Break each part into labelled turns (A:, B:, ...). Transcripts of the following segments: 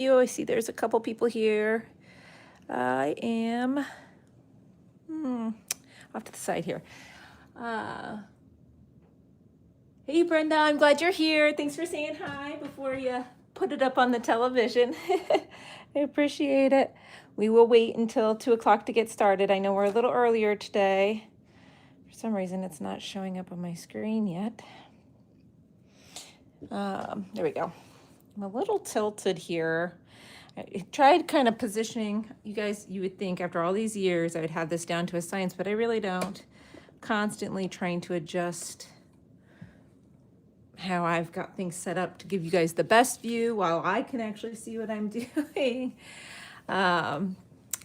A: you. I see there's a couple people here. I am off to the side here. Hey Brenda, I'm glad you're here. Thanks for saying hi before you put it up on the television. I appreciate it. We will wait until 2 o'clock to get started. I know we're a little earlier today. For some reason, it's not showing up on my screen yet. There we go. I'm a little tilted here. I tried kind of positioning. You guys, you would think after all these years I would have this down to a science, but I really don't. Constantly trying to adjust how I've got things set up to give you guys the best view while I can actually see what I'm doing.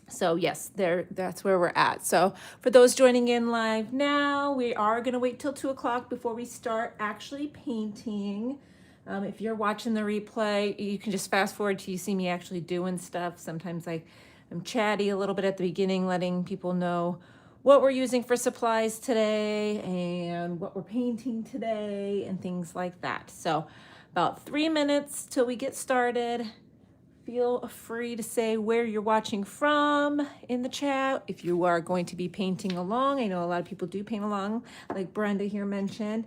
A: So yes, that's where we're at. So for those joining in live now, we are going to wait till 2 o'clock before we start actually painting. If you're watching the replay, you can just fast forward till you see me actually doing stuff. Sometimes I'm chatty a little bit at the beginning, letting people know what we're using for supplies today and what we're painting today and things like that. So about 3 minutes till we get started. Feel free to say where you're watching from in the chat. If you are going to be painting along, I know a lot of people do paint along, like Brenda here mentioned.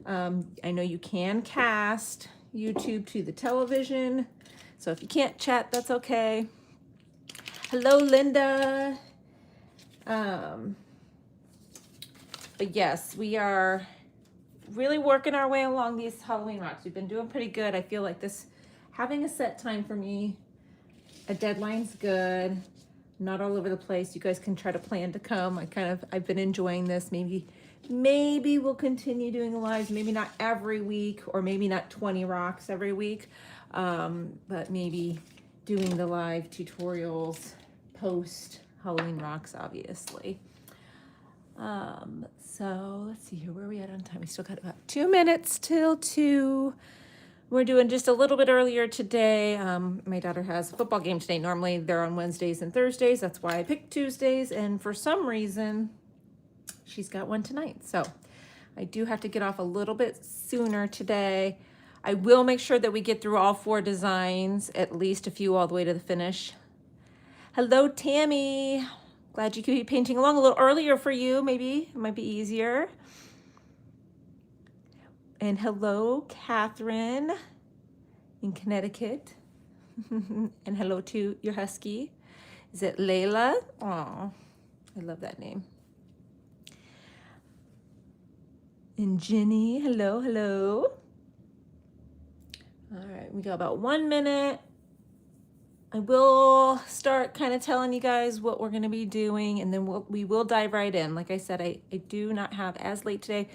A: I know you can cast YouTube to the television. So if you can't chat, that's okay. Hello, Linda. But yes, we are really working our way along these Halloween rocks. We've been doing pretty good. I feel like having a set time for me, a deadline's good. Not all over the place. You guys can try to plan to come. I've been enjoying this. Maybe we'll continue doing lives, maybe not every week, or maybe not 20 rocks every week, but maybe doing the live tutorials post Halloween rocks, obviously. So let's see here, where are we at on time? We still got about 2 minutes till 2. We're doing just a little bit earlier today. My daughter has a football game today. Normally they're on Wednesdays and Thursdays. That's why I picked Tuesdays. And for some reason, she's got one tonight. So I do have to get off a little bit sooner today. I will make sure that we get through all 4 designs, at least a few all the way to the finish. Hello, Tammy. Glad you could be painting along a little earlier for you. Maybe it might be easier. And hello, Catherine in Connecticut. And hello to your husky. Is it Layla? Oh, I love that name. And Jenny, hello, hello. All right, we got about 1 minute. I will start kind of telling you guys what we're going to be doing, and then we will dive right in. Like I said, I do not have as late today.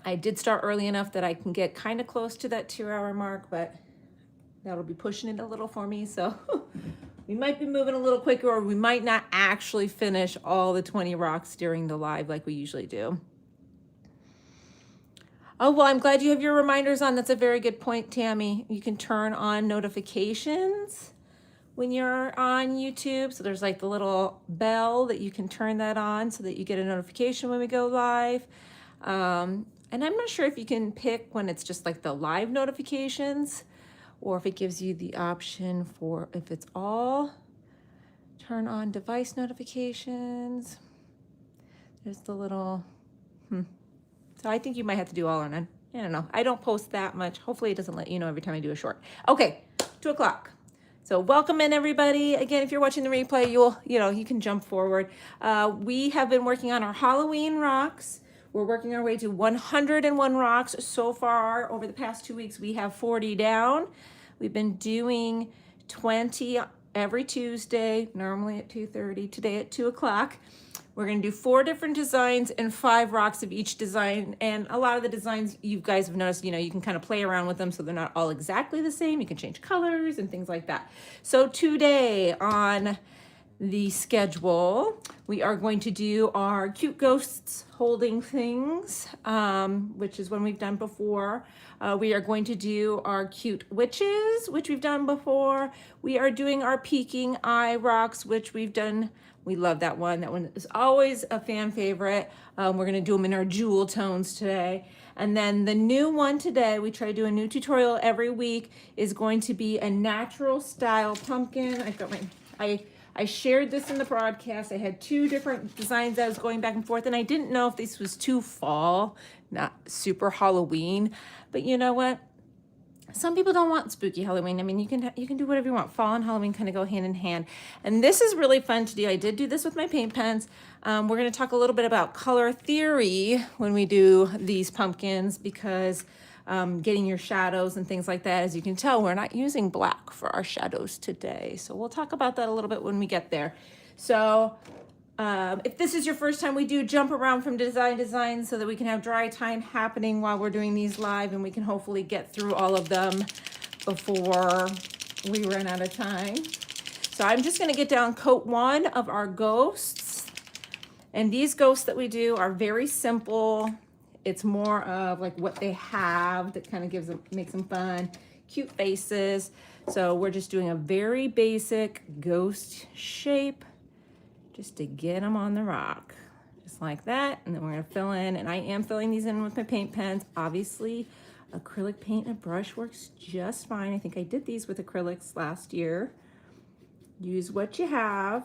A: I did start early enough that I can get kind of close to that 2-hour mark, but that'll be pushing it a little for me. So we might be moving a little quicker, or we might not actually finish all the 20 rocks during the live like we usually do. Oh, well, I'm glad you have your reminders on. That's a very good point, Tammy. You can turn on notifications when you're on YouTube. So there's like the little bell that you can turn that on so that you get a notification when we go live. And I'm not sure if you can pick when it's just like the live notifications, or if it gives you the option for if it's all turn on device notifications. There's the little, So I think you might have to do all or none. I don't know. I don't post that much. Hopefully it doesn't let you know every time I do a short. Okay, 2 o'clock. So welcome in, everybody. Again, if you're watching the replay, you can jump forward. We have been working on our Halloween rocks. We're working our way to 101 rocks so far. Over the past 2 weeks, we have 40 down. We've been doing 20 every Tuesday, normally at 2:30, today at 2 o'clock. We're going to do 4 different designs and 5 rocks of each design. And a lot of the designs you guys have noticed, you can kind of play around with them so they're not all exactly the same. You can change colors and things like that. So today on the schedule, we are going to do our cute ghosts holding things, which is one we've done before. We are going to do our cute witches, which we've done before. We are doing our peeking eye rocks, which we've done. We love that one. That one is always a fan favorite. We're going to do them in our jewel tones today. And then the new one today, we try to do a new tutorial every week, is going to be a natural style pumpkin. I've got I shared this in the broadcast. I had 2 different designs I was going back and forth, and I didn't know if this was too fall, not super Halloween. But you know what? Some people don't want spooky Halloween. I mean, you can do whatever you want. Fall and Halloween kind of go hand in hand. And this is really fun to do. I did do this with my paint pens. We're going to talk a little bit about color theory when we do these pumpkins, because getting your shadows and things like that, as you can tell, we're not using black for our shadows today. So we'll talk about that a little bit when we get there. So if this is your first time, we do jump around from design to design so that we can have dry time happening while we're doing these live, and we can hopefully get through all of them before we run out of time. So I'm just gonna get down coat 1 of our ghosts. And these ghosts that we do are very simple. It's more of like what they have that kind of makes them fun, cute faces. So we're just doing a very basic ghost shape, just to get them on the rock, just like that. And then we're gonna fill in, and I am filling these in with my paint pens. Obviously, acrylic paint and a brush works just fine. I think I did these with acrylics last year. Use what you have.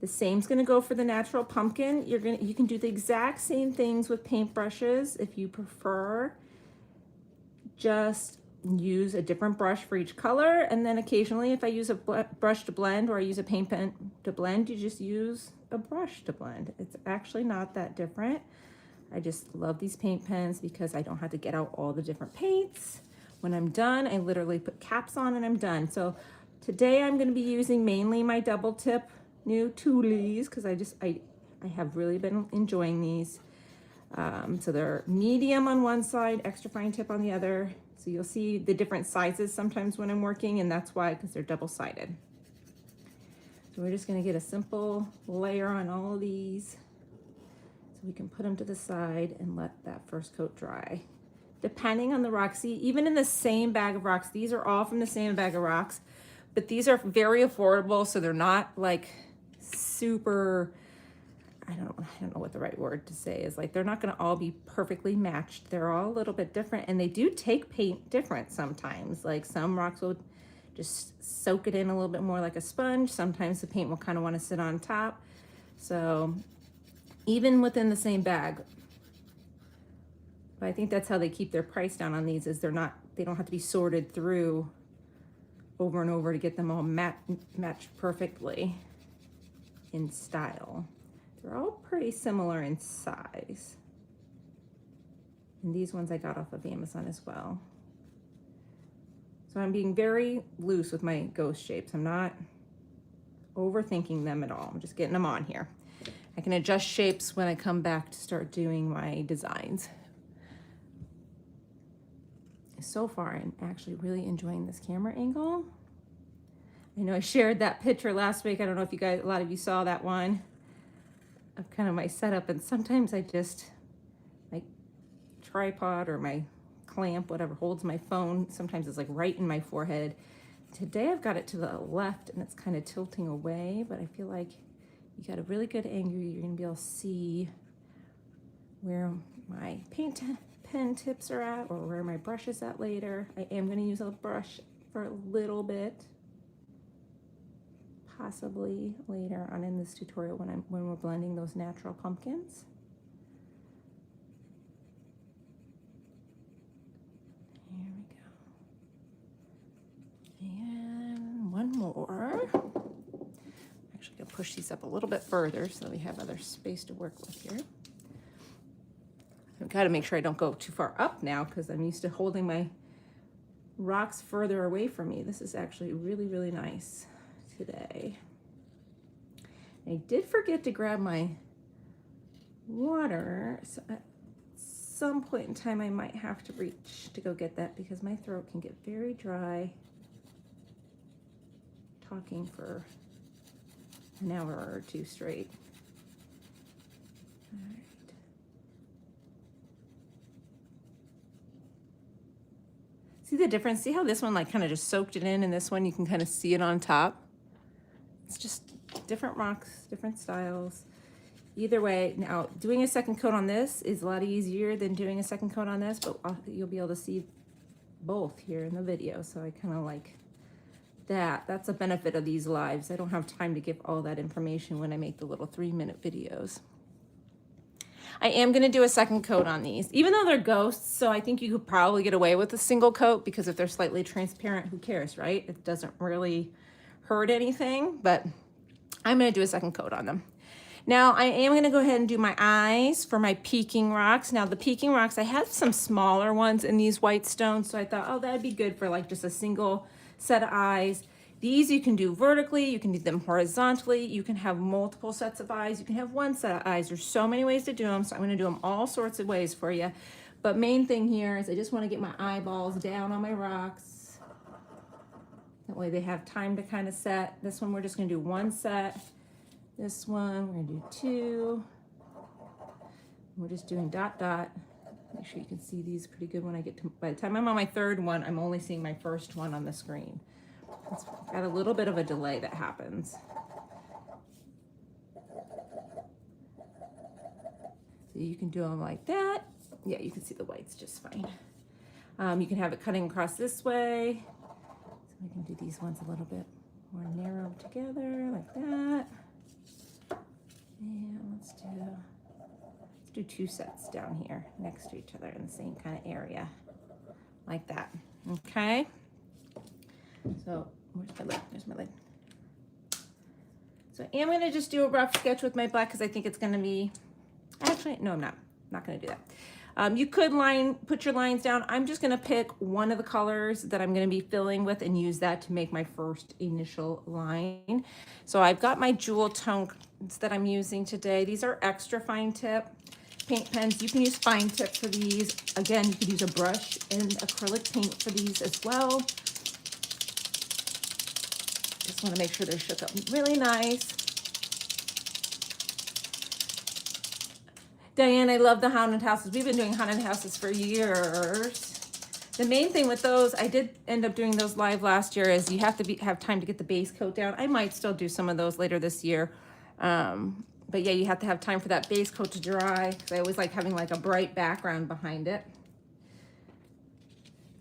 A: The same's gonna go for the natural pumpkin. You can do the exact same things with paintbrushes if you prefer. Just use a different brush for each color, and then occasionally if I use a brush to blend, or I use a paint pen to blend, you just use a brush to blend. It's actually not that different. I just love these paint pens because I don't have to get out all the different paints. When I'm done, I literally put caps on and I'm done. So today I'm going to be using mainly my double tip new Tulis, because I have really been enjoying these. So they're medium on one side, extra fine tip on the other. So you'll see the different sizes sometimes when I'm working, and that's why, because they're double-sided. So we're just gonna get a simple layer on all of these so we can put them to the side and let that first coat dry. Depending on the rocks, see, even in the same bag of rocks, these are all from the same bag of rocks, but these are very affordable, so they're not like super, I don't know what the right word to say is. Like, they're not going to all be perfectly matched. They're all a little bit different, and they do take paint different sometimes. Like, some rocks will just soak it in a little bit more like a sponge. Sometimes the paint will kind of want to sit on top. So even within the same bag, but I think that's how they keep their price down on these, is they don't have to be sorted through over and over to get them all matched perfectly in style. They're all pretty similar in size. And these ones I got off of Amazon as well. So I'm being very loose with my ghost shapes. I'm not overthinking them at all. I'm just getting them on here. I can adjust shapes when I come back to start doing my designs. So far, I'm actually really enjoying this camera angle. I know I shared that picture last week. I don't know if a lot of you saw that one, of kind of my setup, and sometimes I just, my tripod or my clamp, whatever holds my phone, sometimes it's like right in my forehead. Today I've got it to the left and it's kind of tilting away, but I feel like you got a really good angle. You're gonna be able to see where my paint pen tips are at, or where my brush is at later. I am gonna use a brush for a little bit, possibly later on in this tutorial when we're blending those natural pumpkins. Here we go. And one more. I'm actually gonna push these up a little bit further so we have other space to work with here. I've got to make sure I don't go too far up now, because I'm used to holding my rocks further away from me. This is actually really, really nice today. I did forget to grab my water, so at some point in time I might have to reach to go get that, because my throat can get very dry talking for an hour or two straight. All right. See the difference? See how this one like kind of just soaked it in, and this one you can kind of see it on top? It's just different rocks, different styles. either way, now doing a second coat on this is a lot easier than doing a second coat on this, but you'll be able to see both here in the video. So I kind of like that. That's a benefit of these lives. I don't have time to give all that information when I make the little 3-minute videos. I am going to do a second coat on these, even though they're ghosts. So I think you could probably get away with a single coat, because if they're slightly transparent, who cares, right? It doesn't really hurt anything, but I'm going to do a second coat on them. Now I am going to go ahead and do my eyes for my peaking rocks. Now the peaking rocks, I have some smaller ones in these white stones. So I thought, oh, that'd be good for like just a single set of eyes. These you can do vertically, you can do them horizontally, you can have multiple sets of eyes, you can have one set of eyes. There's so many ways to do them, so I'm gonna do them all sorts of ways for you. But main thing here is I just wanna get my eyeballs down on my rocks. That way they have time to kind of set. This one we're just gonna do one set. This one we're gonna do 2. We're just doing dot dot. Make sure you can see these pretty good when I get to, by the time I'm on my 3rd one, I'm only seeing my 1st one on the screen. It's got a little bit of a delay that happens. So you can do them like that. Yeah, you can see the whites just fine. You can have it cutting across this way. So we can do these ones a little bit more narrowed together like that. And let's do 2 sets down here next to each other in the same kind of area like that. Okay. So where's my lid? There's my lid. So I am going to just do a rough sketch with my black because I think it's going to be, actually, no, I'm not going to do that. You could put your lines down. I'm just going to pick one of the colors that I'm going to be filling with and use that to make my first initial line. So I've got my jewel tones that I'm using today. These are extra fine tip paint pens. You can use fine tip for these. Again, you could use a brush and acrylic paint for these as well. Just want to make sure they're shook up really nice. Diane, I love the haunted houses. We've been doing haunted houses for years. The main thing with those, I did end up doing those live last year, is you have to have time to get the base coat down. I might still do some of those later this year. But yeah, you have to have time for that base coat to dry, because I always like having like a bright background behind it.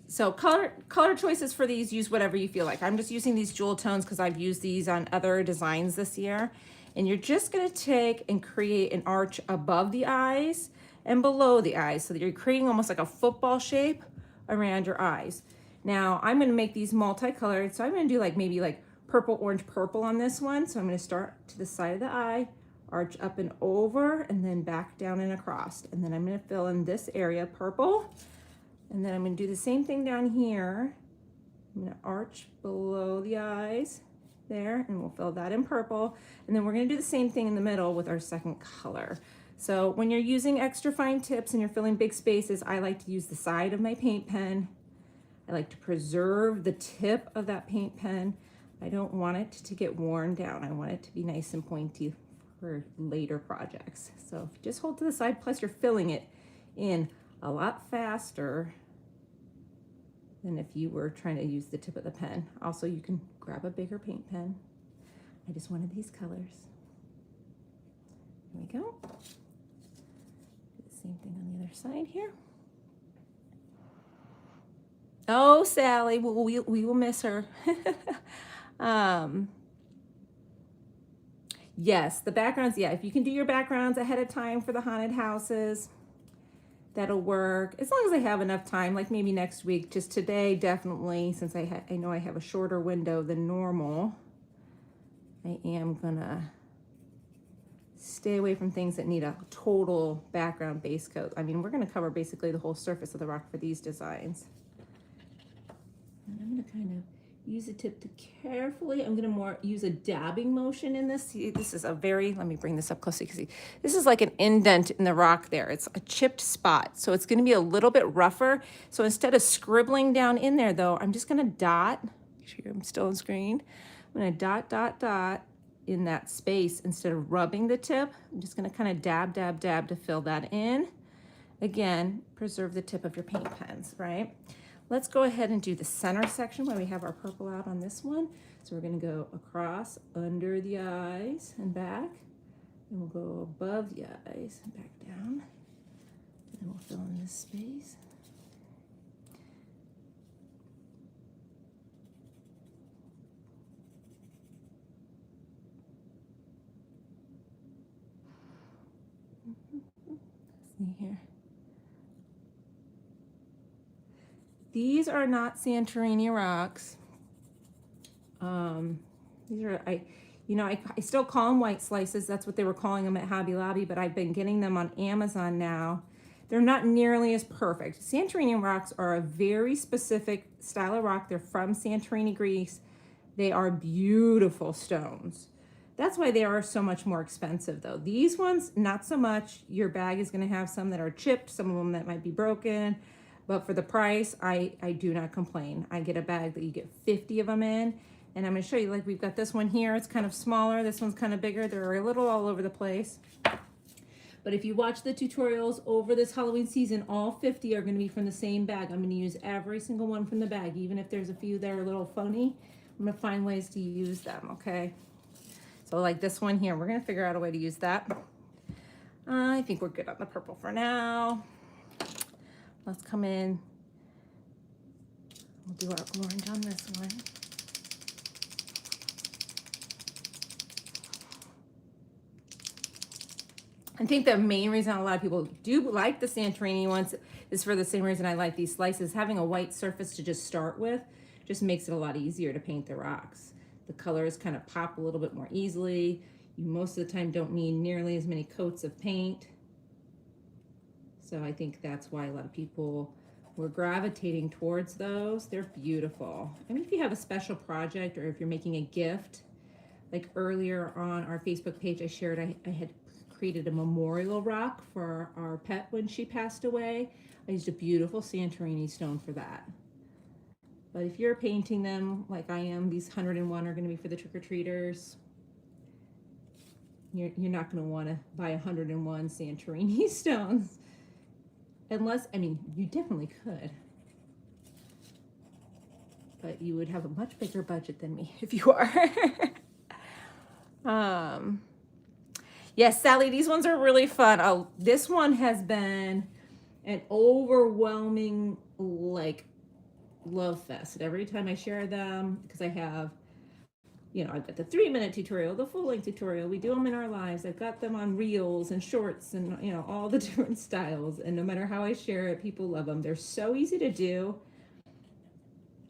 A: So color choices for these, use whatever you feel like. I'm just using these jewel tones because I've used these on other designs this year. And you're just gonna take and create an arch above the eyes and below the eyes, so that you're creating almost like a football shape around your eyes. Now I'm gonna make these multicolored, so I'm gonna do like maybe like purple, orange, purple on this one. So I'm gonna start to the side of the eye, arch up and over, and then back down and across. And then I'm gonna fill in this area purple. And then I'm gonna do the same thing down here. I'm gonna arch below the eyes there, and we'll fill that in purple. And then we're gonna do the same thing in the middle with our second color. So when you're using extra fine tips and you're filling big spaces, I like to use the side of my paint pen. I like to preserve the tip of that paint pen. I don't want it to get worn down. I want it to be nice and pointy for later projects. So just hold to the side, plus you're filling it in a lot faster than if you were trying to use the tip of the pen. Also, you can grab a bigger paint pen. I just wanted these colors. There we go. Do the same thing on the other side here. Oh, Sally, we will miss her. Yes, the backgrounds, yeah, if you can do your backgrounds ahead of time for the haunted houses, that'll work, as long as I have enough time, like maybe next week. Just today, definitely, since I know I have a shorter window than normal, I am gonna stay away from things that need a total background base coat. I mean, we're gonna cover basically the whole surface of the rock for these designs. And I'm gonna kind of use a tip to carefully, I'm gonna more use a dabbing motion in this. See, this is a very, let me bring this up close so you can see. This is like an indent in the rock there. It's a chipped spot. So it's gonna be a little bit rougher. So instead of scribbling down in there though, I'm just gonna dot, make sure I'm still on screen. I'm gonna dot, dot, dot in that space instead of rubbing the tip. I'm just gonna kind of dab, dab, dab to fill that in. Again, preserve the tip of your paint pens, right? Let's go ahead and do the center section where we have our purple out on this one. So we're gonna go across under the eyes and back, And we'll go above the eyes and back down. And we'll fill in this space. See here. These are not Santorini rocks. These are, I still call them white slices. That's what they were calling them at Hobby Lobby, but I've been getting them on Amazon now. They're not nearly as perfect. Santorini rocks are a very specific style of rock. They're from Santorini, Greece. They are beautiful stones. That's why they are so much more expensive though. These ones, not so much. Your bag is gonna have some that are chipped, some of them that might be broken, but for the price, I do not complain. I get a bag that you get 50 of them in, and I'm gonna show you, like we've got this one here, it's kind of smaller, this one's kind of bigger. They're a little all over the place. But if you watch the tutorials over this Halloween season, all 50 are gonna be from the same bag. I'm gonna use every single one from the bag, even if there's a few that are a little phony. I'm gonna find ways to use them, okay? So like this one here, we're gonna figure out a way to use that. I think we're good on the purple for now. Let's come in. We'll do our orange on this one. I think the main reason a lot of people do like the Santorini ones is for the same reason I like these slices. Having a white surface to just start with just makes it a lot easier to paint the rocks. The colors kind of pop a little bit more easily. You most of the time don't need nearly as many coats of paint. So I think that's why a lot of people were gravitating towards those. They're beautiful. I mean, if you have a special project or if you're making a gift, like earlier on our Facebook page, I shared I had created a memorial rock for our pet when she passed away. I used a beautiful Santorini stone for that. But if you're painting them like I am, these 101 are going to be for the trick-or-treaters. You're not going to want to buy 101 Santorini stones. Unless, I mean, you definitely could. But you would have a much bigger budget than me if you are. Yes, Sally, these ones are really fun. Oh, this one has been an overwhelming, like, love fest. Every time I share them, because I have, I've got the 3-minute tutorial, the full-length tutorial. We do them in our lives. I've got them on reels and shorts and, all the different styles. And no matter how I share it, people love them. They're so easy to do.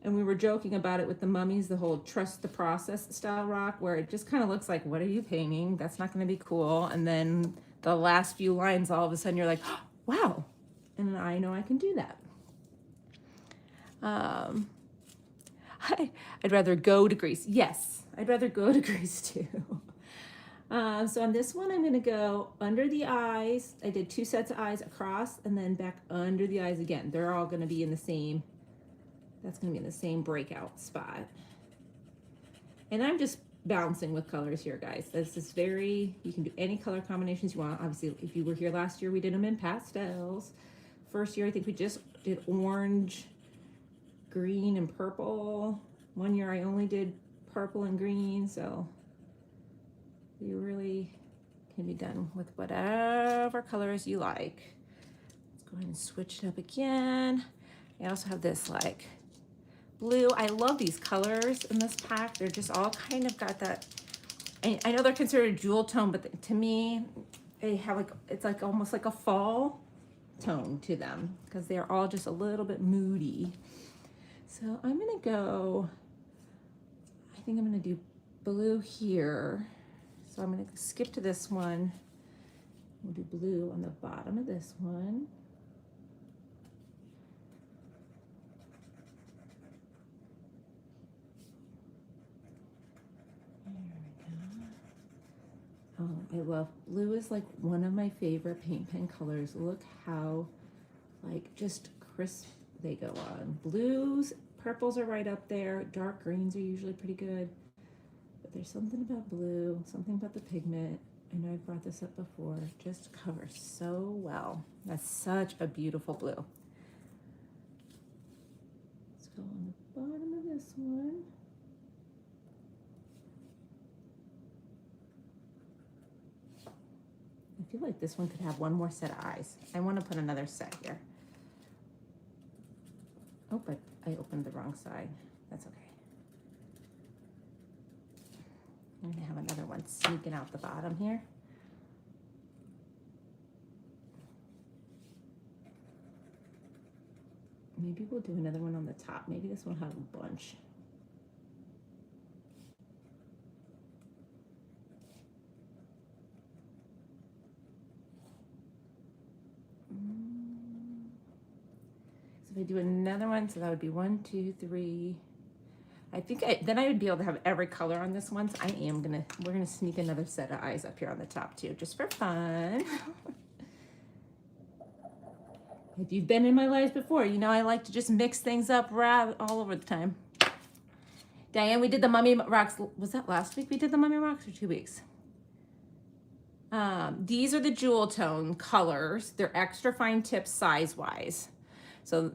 A: And we were joking about it with the mummies, the whole trust the process style rock, where it just kind of looks like, what are you painting? That's not going to be cool. And then the last few lines, all of a sudden you're like, oh, wow. And I know I can do that. I'd rather go to Greece. Yes, I'd rather go to Greece too. So on this one, I'm going to go under the eyes. I did 2 sets of eyes across and then back under the eyes again. They're all going to be in the same, that's going to be in the same breakout spot. And I'm just bouncing with colors here, guys. This is very, you can do any color combinations you want. Obviously, if you were here last year, we did them in pastels. First year, I think we just did orange, green, and purple. One year I only did purple and green, so you really can be done with whatever colors you like. Let's go ahead and switch it up again. I also have this like blue. I love these colors in this pack. They're just all kind of got that, I know they're considered a jewel tone, but to me, they have like, it's like almost like a fall tone to them because they're all just a little bit moody. So I'm gonna go, I think I'm gonna do blue here. So I'm gonna skip to this one. We'll do blue on the bottom of this one. Oh, I love, blue is like one of my favorite paint pen colors. Look how like just crisp they go on. Blues, purples are right up there. Dark greens are usually pretty good. But there's something about blue, something about the pigment. I know I've brought this up before. Just covers so well. That's such a beautiful blue. Let's go on the bottom of this one. feel like this one could have one more set of eyes. I want to put another set here. Oh, but I opened the wrong side. That's okay. I'm gonna have another one sneaking out the bottom here. Maybe we'll do another one on the top. Maybe this one will have a bunch. So if I do another one, so that would be 1, 2, 3. I think then I would be able to have every color on this one. So we're gonna sneak another set of eyes up here on the top too, just for fun. If you've been in my lives before, you know I like to just mix things up all over the time. Diane, we did the Mummy Rocks. Was that last week we did the Mummy Rocks or 2 weeks? These are the jewel tone colors. They're extra fine tips size-wise. So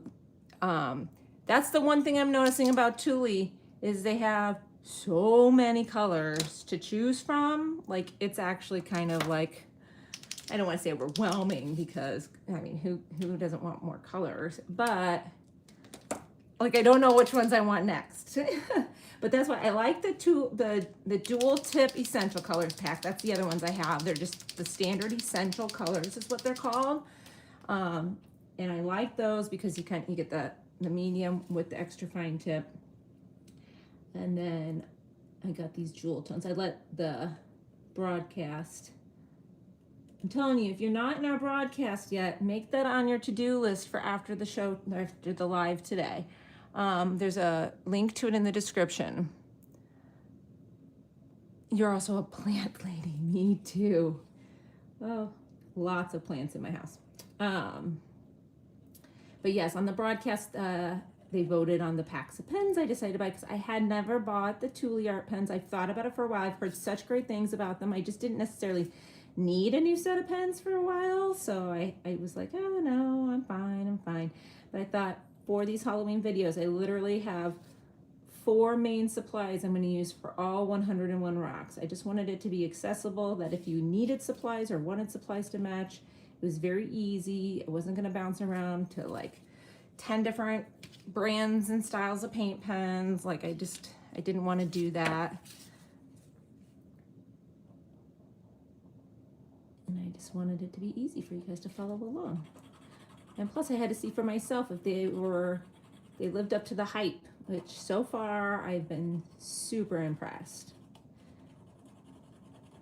A: that's the one thing I'm noticing about Thule is they have so many colors to choose from. Like it's actually kind of like, I don't want to say overwhelming because I mean, who doesn't want more colors? But like, I don't know which ones I want next. But that's why I like the dual tip essential colors pack. That's the other ones I have. They're just the standard essential colors is what they're called. And I like those because you get the medium with the extra fine tip. And then I got these jewel tones. I let the broadcast. I'm telling you, if you're not in our broadcast yet, make that on your to-do list for after the show, after the live today. There's a link to it in the description. You're also a plant lady. Me too. Oh, lots of plants in my house. But yes, on the broadcast, they voted on the packs of pens I decided to buy because I had never bought the Thule art pens. I've thought about it for a while. I've heard such great things about them. I just didn't necessarily need a new set of pens for a while. So I was like, oh no, I'm fine. But I thought for these Halloween videos, I literally have 4 main supplies I'm going to use for all 101 rocks. I just wanted it to be accessible, that if you needed supplies or wanted supplies to match, it was very easy. It wasn't going to bounce around to like 10 different brands and styles of paint pens. Like I didn't want to do that. And I just wanted it to be easy for you guys to follow along. And plus I had to see for myself if they lived up to the hype, which so far I've been super impressed.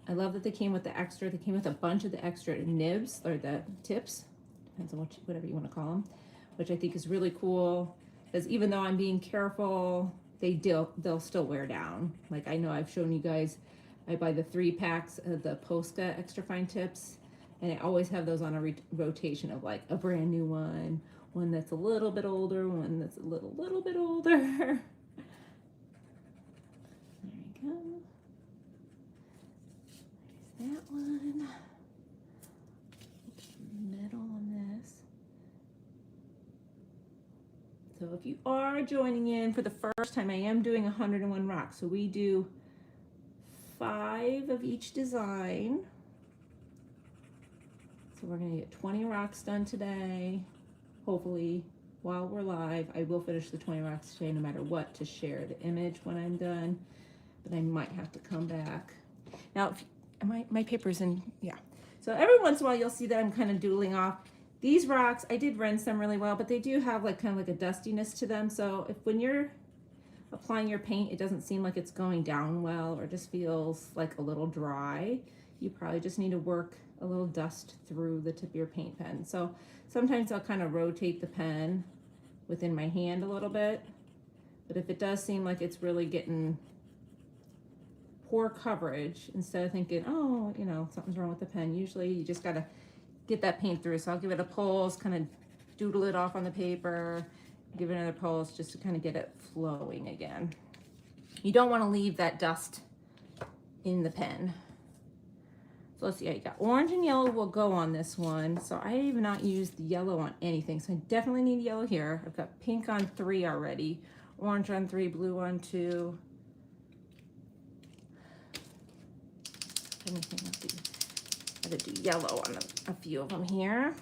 A: I love that they came with they came with a bunch of the extra nibs or the tips, depends on whatever you want to call them, which I think is really cool because even though I'm being careful, they'll still wear down. Like I know I've shown you guys, I buy the 3 packs of the Posca extra fine tips, and I always have those on a rotation of like a brand new one that's a little bit older, one that's a little bit older. There you go. There's that one. Middle on this. So if you are joining in for the first time, I am doing 101 rocks. So we do 5 of each design. So we're going to get 20 rocks done today. Hopefully, while we're live, I will finish the 20 rocks today no matter what to share the image when I'm done. But I might have to come back. Now, my paper's in, yeah. So every once in a while, you'll see that I'm kind of doodling off. These rocks, I did rinse them really well, but they do have like kind of like a dustiness to them. So when you're applying your paint, it doesn't seem like it's going down well or just feels like a little dry, you probably just need to work a little dust through the tip of your paint pen. So sometimes I'll kind of rotate the pen within my hand a little bit, but if it does seem like it's really getting poor coverage, instead of thinking, oh, you know, something's wrong with the pen, usually you just gotta get that paint through. So I'll give it a pulse, kind of doodle it off on the paper, give it another pulse just to kind of get it flowing again. You don't want to leave that dust in the pen. So let's see, I got orange and yellow will go on this one. So I have not used yellow on anything. So I definitely need yellow here. I've got pink on 3 already, orange on 3, blue on 2. Anything else? I'm gonna do yellow on a few of them here.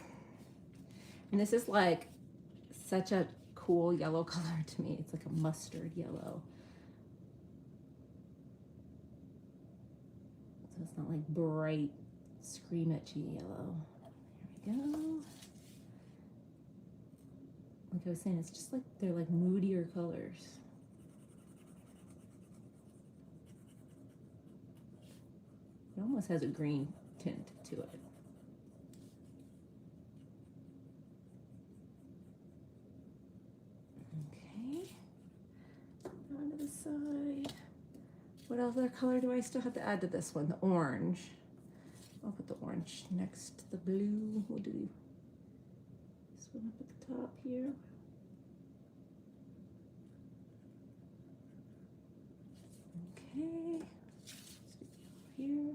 A: And this is like such a cool yellow color to me. It's like a mustard yellow. So it's not like bright, scream at you yellow. There we go. Like I was saying, it's just like they're like moodier colors. It almost has a green tint to it. Okay, on to the side. What other color do I still have to add to this one? The orange. I'll put the orange next to the blue. We'll do this one up at the top here. Okay, here.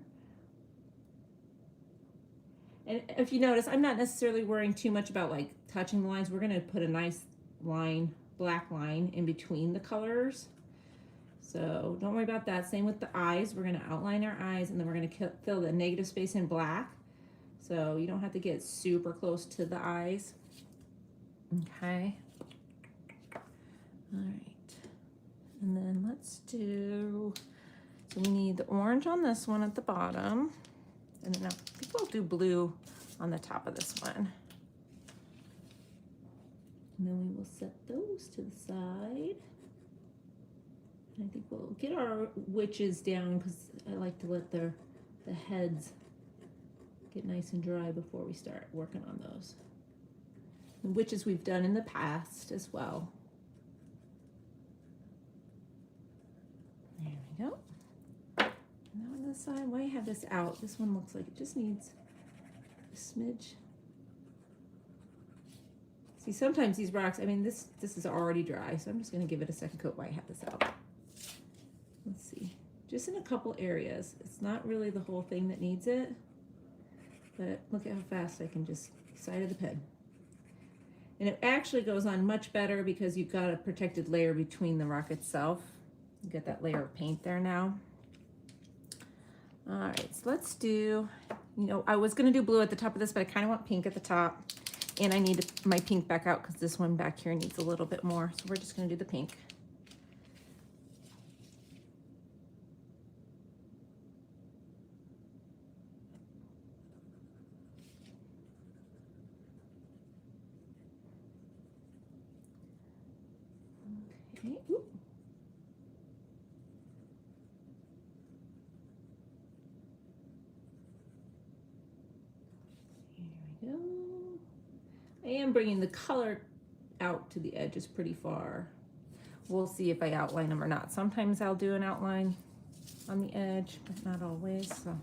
A: And if you notice, I'm not necessarily worrying too much about like touching the lines. We're gonna put a nice line, black line in between the colors. So don't worry about that. Same with the eyes. We're gonna outline our eyes and then we're gonna fill the negative space in black. So you don't have to get super close to the eyes. Okay. All right. And then let's do, so we need the orange on this one at the bottom. And then I think we'll do blue on the top of this one. And then we will set those to the side. And I think we'll get our witches down because I like to let the heads get nice and dry before we start working on those. And witches we've done in the past as well. There we go. And on this side, why I have this out? This one looks like it just needs a smidge. See, sometimes these rocks, I mean, this is already dry, so I'm just going to give it a second coat while I have this out. Let's see. Just in a couple areas. It's not really the whole thing that needs it, but look at how fast I can just side of the pen. And it actually goes on much better because you've got a protected layer between the rock itself. You get that layer of paint there now. All right, so let's do, you know, I was gonna do blue at the top of this, but I kind of want pink at the top. And I need my pink back out because this one back here needs a little bit more. So we're just gonna do the pink. Okay, ooh. Here we go. I am bringing the color out to the edges pretty far. We'll see if I outline them or not. Sometimes I'll do an outline on the edge, but not always. So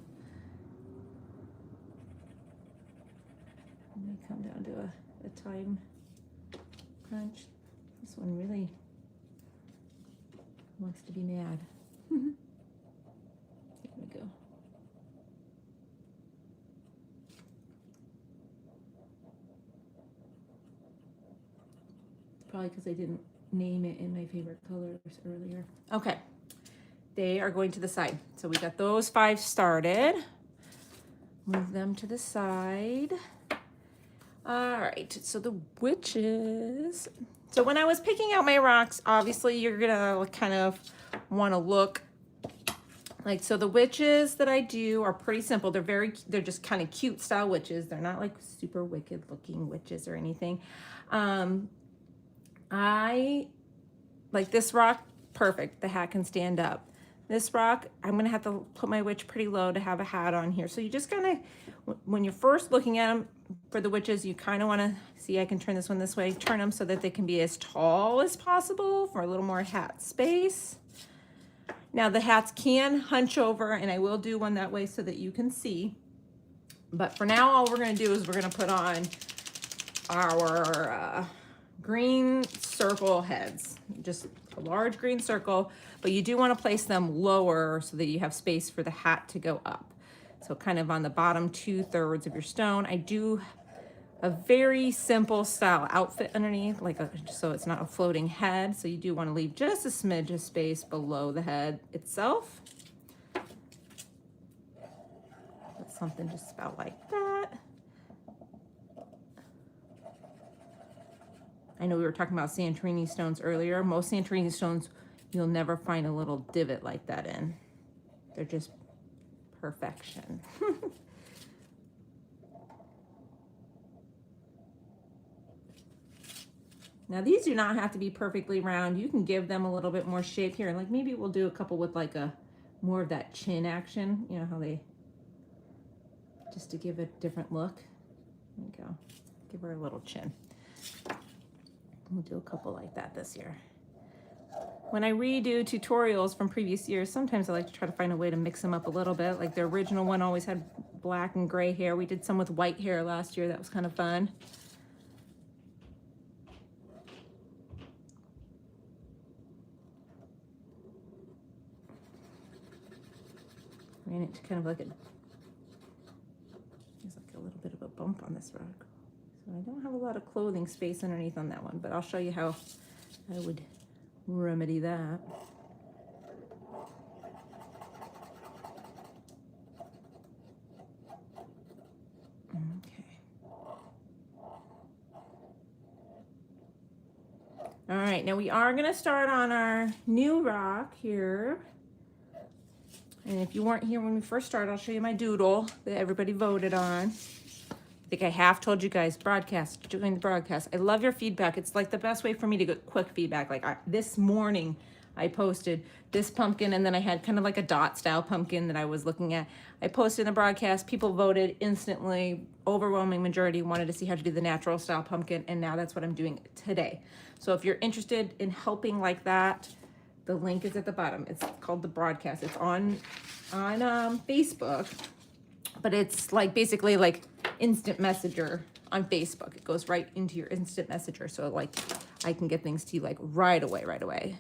A: it may come down to a time crunch. This one really wants to be mad. There we go. Probably because I didn't name it in my favorite colors earlier. Okay, they are going to the side. So we got those 5 started. Move them to the side. All right, so the witches. So when I was picking out my rocks, obviously you're gonna kind of wanna look like, so the witches that I do are pretty simple. They're just kind of cute style witches. They're not like super wicked looking witches or anything. I like this rock, perfect. The hat can stand up. This rock, I'm gonna have to put my witch pretty low to have a hat on here. So you just kind of, when you're first looking at them for the witches, you kind of wanna see, I can turn this one this way, turn them so that they can be as tall as possible for a little more hat space. Now the hats can hunch over, and I will do one that way so that you can see. But for now, all we're gonna do is we're gonna put on our green circle heads, just a large green circle, but you do want to place them lower so that you have space for the hat to go up. So kind of on the bottom 2/3 of your stone. I do a very simple style outfit underneath, so it's not a floating head. So you do want to leave just a smidge of space below the head itself. Put something just about like that. I know we were talking about Santorini stones earlier. Most Santorini stones, you'll never find a little divot like that in. They're just perfection. Now these do not have to be perfectly round. You can give them a little bit more shape here. Like maybe we'll do a couple with like a more of that chin action. You know how they, just to give it a different look. There you go. Give her a little chin. We'll do a couple like that this year. When I redo tutorials from previous years, sometimes I like to try to find a way to mix them up a little bit. Like the original one always had black and gray hair. We did some with white hair last year. That was kind of fun. Ran into kind of like there's like a little bit of a bump on this rock. So I don't have a lot of clothing space underneath on that one, but I'll show you how I would remedy that. Okay. All right, now we are gonna start on our new rock here. And if you weren't here when we first started, I'll show you my doodle that everybody voted on. I think I have told you guys, join the broadcast. I love your feedback. It's like the best way for me to get quick feedback. Like this morning, I posted this pumpkin, and then I had kind of like a dot style pumpkin that I was looking at. I posted in the broadcast, people voted instantly, overwhelming majority wanted to see how to do the natural style pumpkin, and now that's what I'm doing today. So if you're interested in helping like that, the link is at the bottom. It's called the broadcast. It's on Facebook, but it's like basically like instant messenger on Facebook. It goes right into your instant messenger. So like I can get things to you like right away.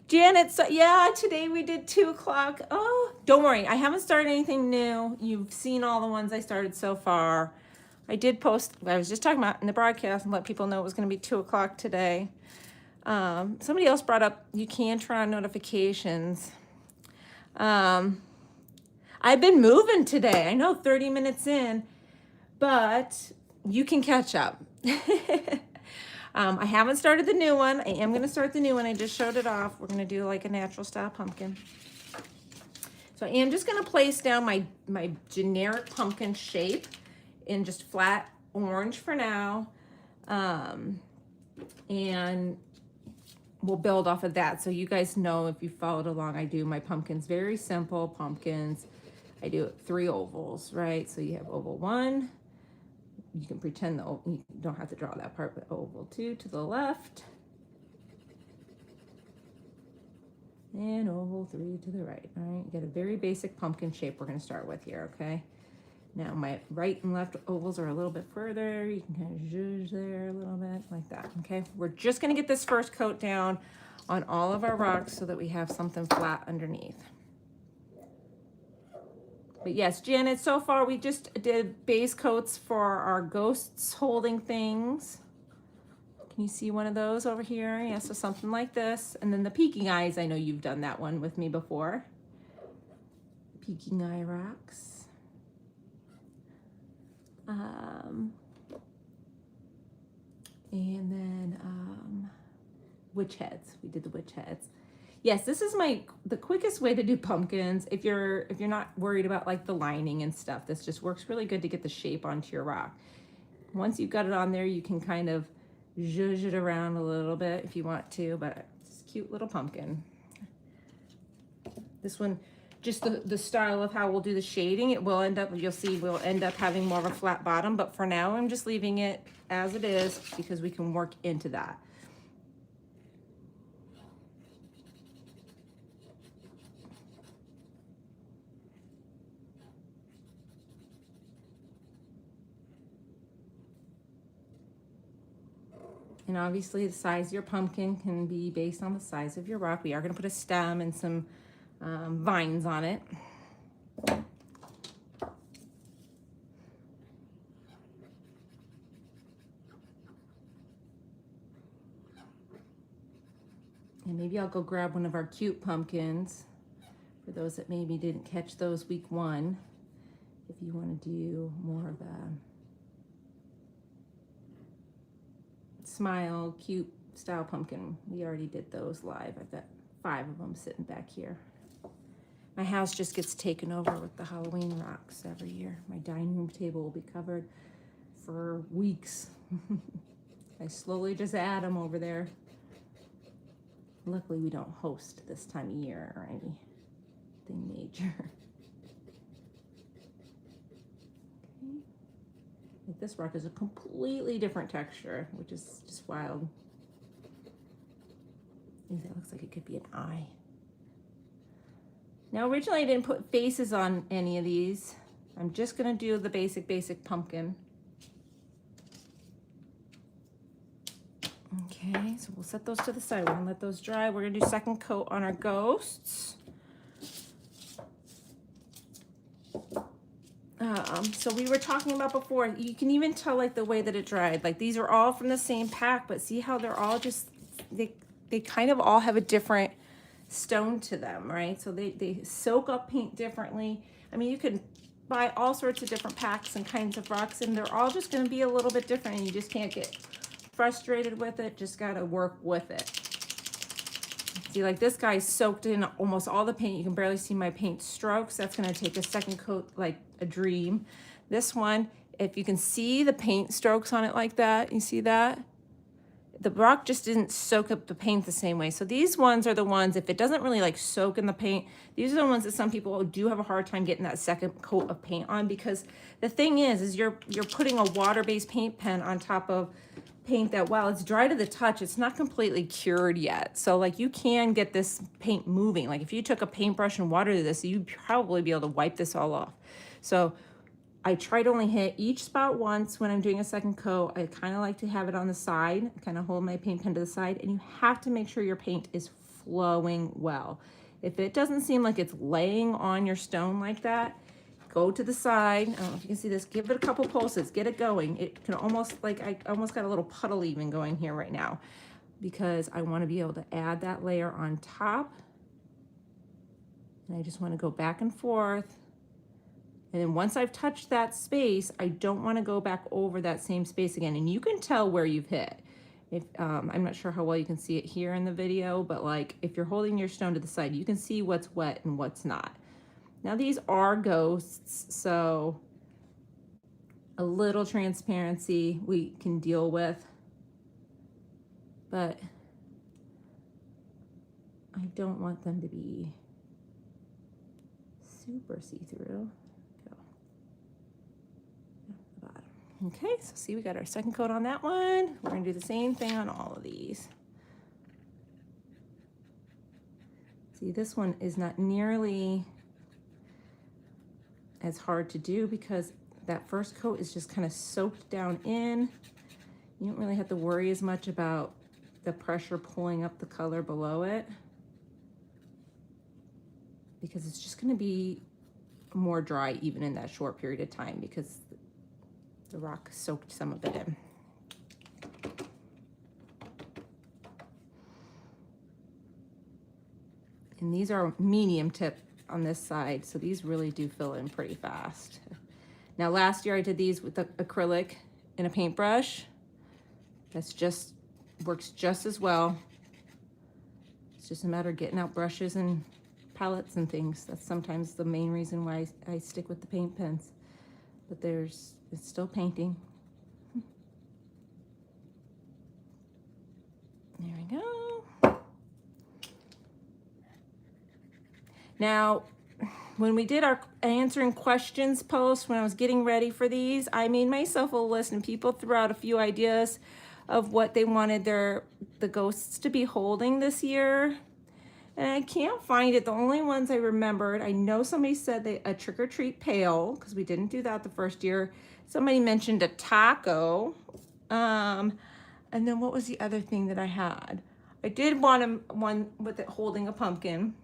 A: Janet, so yeah, today we did 2 o'clock. Oh, don't worry. I haven't started anything new. You've seen all the ones I started so far. I did post, I was just talking about in the broadcast and let people know it was going to be 2 o'clock today. Somebody else brought up, you can turn on notifications. I've been moving today. I know 30 minutes in, but you can catch up. I haven't started the new one. I am going to start the new one. I just showed it off. We're going to do like a natural style pumpkin. So I am just going to place down my generic pumpkin shape in just flat orange for now. And we'll build off of that. So you guys know, if you followed along, I do my pumpkins, very simple pumpkins. I do 3 ovals, right? So you have oval 1. You can pretend you don't have to draw that part, but oval 2 to the left. And oval 3 to the right, all right? You get a very basic pumpkin shape we're gonna start with here, okay? Now my right and left ovals are a little bit further. You can kind of zhuzh there a little bit like that, okay? We're just gonna get this first coat down on all of our rocks so that we have something flat underneath. But yes, Janet, so far we just did base coats for our ghosts holding things. Can you see one of those over here? Yeah, so something like this. And then the peeking eyes, I know you've done that one with me before. Peeking eye rocks. And then witch heads. We did the witch heads. Yes, this is the quickest way to do pumpkins. If you're not worried about like the lining and stuff, this just works really good to get the shape onto your rock. Once you've got it on there, you can kind of zhuzh it around a little bit if you want to, but it's a cute little pumpkin. This one, just the style of how we'll do the shading, it will end up, you'll see we'll end up having more of a flat bottom, but for now I'm just leaving it as it is because we can work into that. And obviously the size of your pumpkin can be based on the size of your rock. We are going to put a stem and some vines on it. And maybe I'll go grab one of our cute pumpkins For those that maybe didn't catch those week 1, if you want to do more of a smile, cute style pumpkin, we already did those live. I've got 5 of them sitting back here. My house just gets taken over with the Halloween rocks every year. My dining room table will be covered for weeks. I slowly just add them over there. Luckily, we don't host this time of year or anything major. Okay. Like this rock is a completely different texture, which is just wild. Ooh, that looks like it could be an eye. Now, originally I didn't put faces on any of these. I'm just gonna do the basic pumpkin. Okay, so we'll set those to the side. We're gonna let those dry. We're gonna do second coat on our ghosts. So we were talking about before, you can even tell like the way that it dried. Like these are all from the same pack, but see how they're all just, they kind of all have a different stone to them, right? So they soak up paint differently. I mean, you can buy all sorts of different packs and kinds of rocks, and they're all just gonna be a little bit different, and you just can't get frustrated with it, just gotta work with it. See, like this guy's soaked in almost all the paint. You can barely see my paint strokes. That's gonna take a second coat like a dream. This one, if you can see the paint strokes on it like that, you see that? The rock just didn't soak up the paint the same way. So these ones are the ones, if it doesn't really like soak in the paint, these are the ones that some people do have a hard time getting that second coat of paint on, because the thing is you're putting a water-based paint pen on top of paint that, while it's dry to the touch, it's not completely cured yet. So like you can get this paint moving. Like if you took a paintbrush and watered this, you'd probably be able to wipe this all off. So I try to only hit each spot once when I'm doing a second coat. I kind of like to have it on the side, kind of hold my paint pen to the side, and you have to make sure your paint is flowing well. If it doesn't seem like it's laying on your stone like that, go to the side. I don't know if you can see this. Give it a couple pulses, get it going. It can almost, like I almost got a little puddle even going here right now, because I want to be able to add that layer on top. And I just want to go back and forth. And then once I've touched that space, I don't want to go back over that same space again. And you can tell where you've hit. If I'm not sure how well you can see it here in the video, but like if you're holding your stone to the side, you can see what's wet and what's not. Now these are ghosts, so a little transparency we can deal with, but I don't want them to be super see-through. Okay, so see, we got our second coat on that one. We're gonna do the same thing on all of these. See, this one is not nearly as hard to do because that first coat is just kind of soaked down in. You don't really have to worry as much about the pressure pulling up the color below it, because it's just gonna be more dry even in that short period of time, because the rock soaked some of it in. And these are medium tip on this side, so these really do fill in pretty fast. Now last year I did these with the acrylic and a paintbrush. That's just, works just as well. It's just a matter of getting out brushes and palettes and things. That's sometimes the main reason why I stick with the paint pens. But it's still painting. There we go. Now, when we did our answering questions post, when I was getting ready for these, I made myself a list, and people threw out a few ideas of what they wanted the ghosts to be holding this year. And I can't find it. The only ones I remembered, I know somebody said a trick-or-treat pail, because we didn't do that the first year. Somebody mentioned a taco. And then what was the other thing that I had? I did want one with it holding a pumpkin,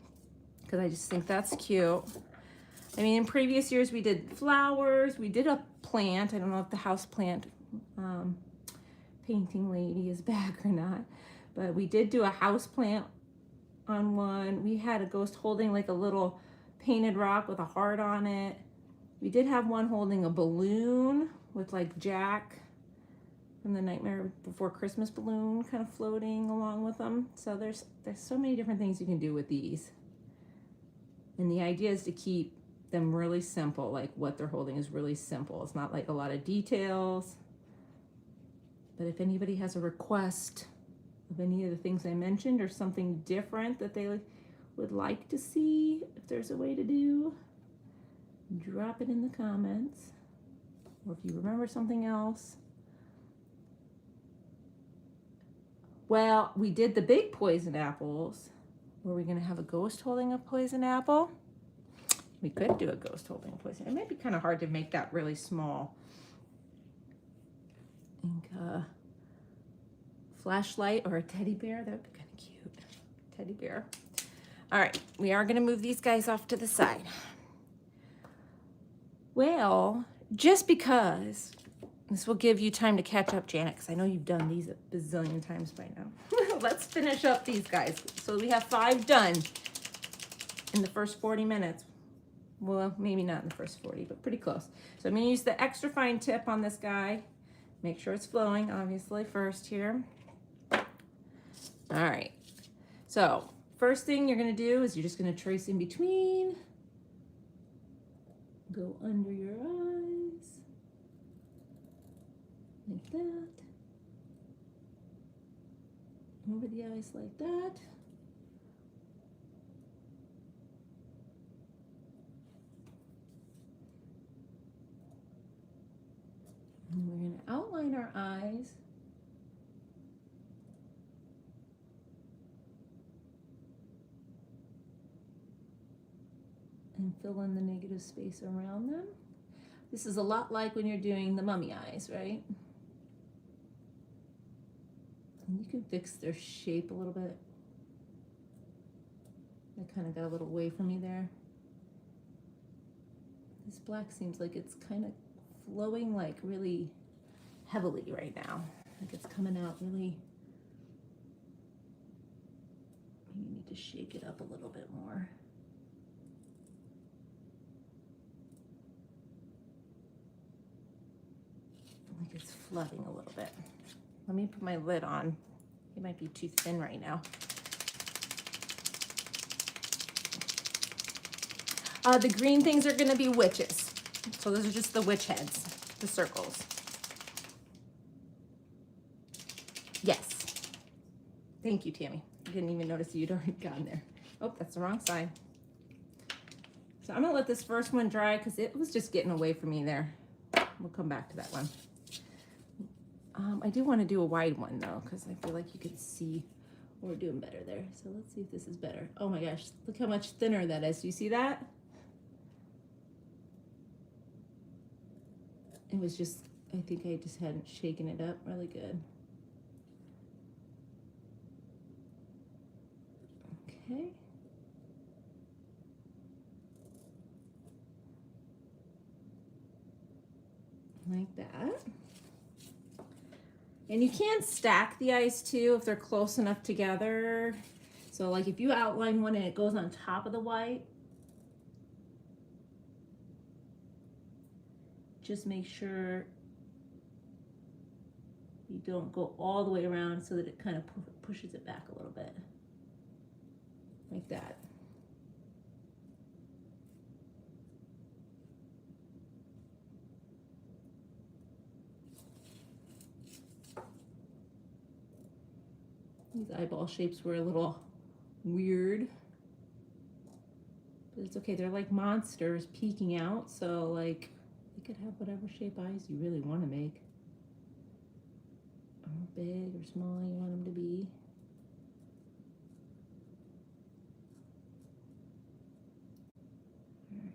A: because I just think that's cute. I mean, in previous years we did flowers, we did a plant. I don't know if the house plant painting lady is back or not, but we did do a house plant on one. We had a ghost holding like a little painted rock with a heart on it. We did have one holding a balloon with like Jack from the Nightmare Before Christmas balloon kind of floating along with them. So there's so many different things you can do with these. And the idea is to keep them really simple, like what they're holding is really simple. It's not like a lot of details. But if anybody has a request of any of the things I mentioned or something different that they would like to see, if there's a way to do, drop it in the comments. Or if you remember something else. Well, we did the big poison apples. Were we going to have a ghost holding a poison apple? We could do a ghost holding a poison. It might be kind of hard to make that really small. I think flashlight or a teddy bear, that would be kind of cute. Teddy bear. All right, we are going to move these guys off to the side. Well, just because this will give you time to catch up, Janet, because I know you've done these a bazillion times by now. Let's finish up these guys. So we have 5 done in the first 40 minutes. Well, maybe not in the first 40, but pretty close. So I'm going to use the extra fine tip on this guy. Make sure it's flowing, obviously, first here. All right. So first thing you're going to do is you're just going to trace in between. Go under your eyes. Like that. Over the eyes like that. And we're going to outline our eyes. And fill in the negative space around them. This is a lot like when you're doing the mummy eyes, right? And you can fix their shape a little bit. I kind of got a little away from me there. This black seems like it's kind of flowing like really heavily right now. Like it's coming out really. You need to shake it up a little bit more. Like it's flooding a little bit. Let me put my lid on. It might be too thin right now. The green things are going to be witches. So those are just the witch heads, the circles. Yes. Thank you, Tammy. I didn't even notice you'd already gone there. Oh, that's the wrong side. So I'm going to let this first one dry because it was just getting away from me there. We'll come back to that one. I do want to do a wide one though, because I feel like you can see we're doing better there. So let's see if this is better. Oh my gosh, look how much thinner that is. Do you see that? It was just, I think I just hadn't shaken it up really good. Okay. Like that. And you can stack the eyes too if they're close enough together. So like if you outline one and it goes on top of the white, just make sure you don't go all the way around so that it kind of pushes it back a little bit. Like that. These eyeball shapes were a little weird, but it's okay. They're like monsters peeking out, so like you could have whatever shape eyes you really want to make, or big or small you want them to be. All right,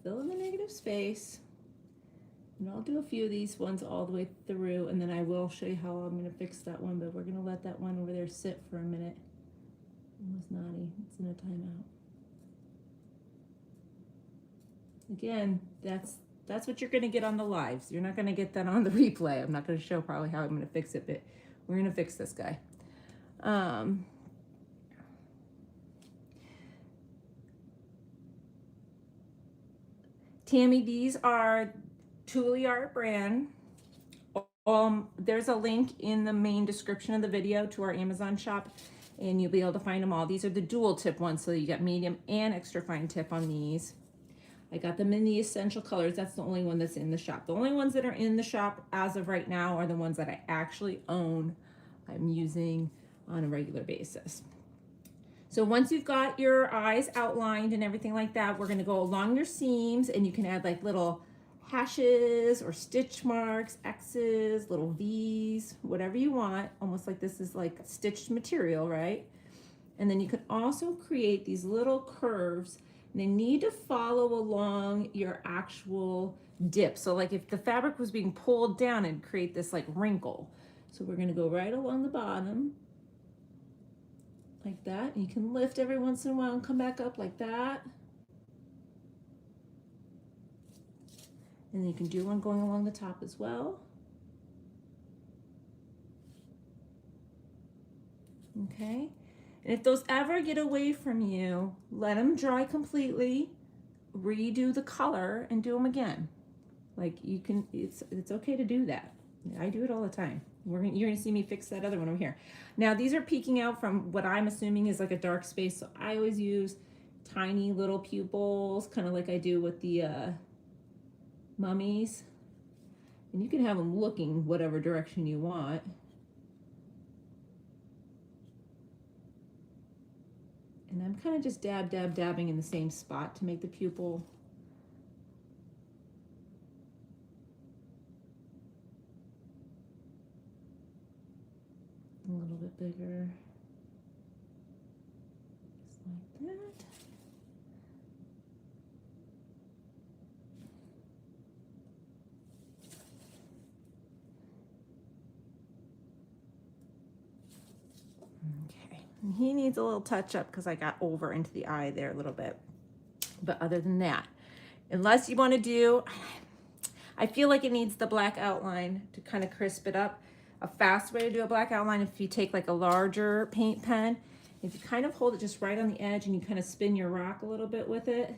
A: fill in the negative space. And I'll do a few of these ones all the way through, and then I will show you how I'm going to fix that one, but we're going to let that one over there sit for a minute. It was naughty. It's in a timeout. Again, that's what you're going to get on the lives. You're not going to get that on the replay. I'm not going to show probably how I'm going to fix it, but we're going to fix this guy. Tammy, these are Tule Art brand. There's a link in the main description of the video to our Amazon shop, and you'll be able to find them all. These are the dual tip ones, so you got medium and extra fine tip on these. I got them in the essential colors. That's the only one that's in the shop. The only ones that are in the shop as of right now are the ones that I actually own. I'm using on a regular basis. So once you've got your eyes outlined and everything like that, we're gonna go along your seams, and you can add like little hashes or stitch marks, X's, little V's, whatever you want, almost like this is like stitched material, right? And then you can also create these little curves, and they need to follow along your actual dip. So like if the fabric was being pulled down, and create this like wrinkle. So we're gonna go right along the bottom like that. And you can lift every once in a while and come back up like that. And then you can do one going along the top as well. Okay. And if those ever get away from you, let them dry completely, redo the color, and do them again. Like you can, it's okay to do that. I do it all the time. You're gonna see me fix that other one over here. Now these are peeking out from what I'm assuming is like a dark space, so I always use tiny little pupils, kind of like I do with the mummies. And you can have them looking whatever direction you want. And I'm kind of just dabbing in the same spot to make the pupil. A little bit bigger. Just like that. Okay, and he needs a little touch up because I got over into the eye there a little bit. But other than that, unless you want to do, I feel like it needs the black outline to kind of crisp it up. A fast way to do a black outline, if you take like a larger paint pen, if you kind of hold it just right on the edge and you kind of spin your rock a little bit with it.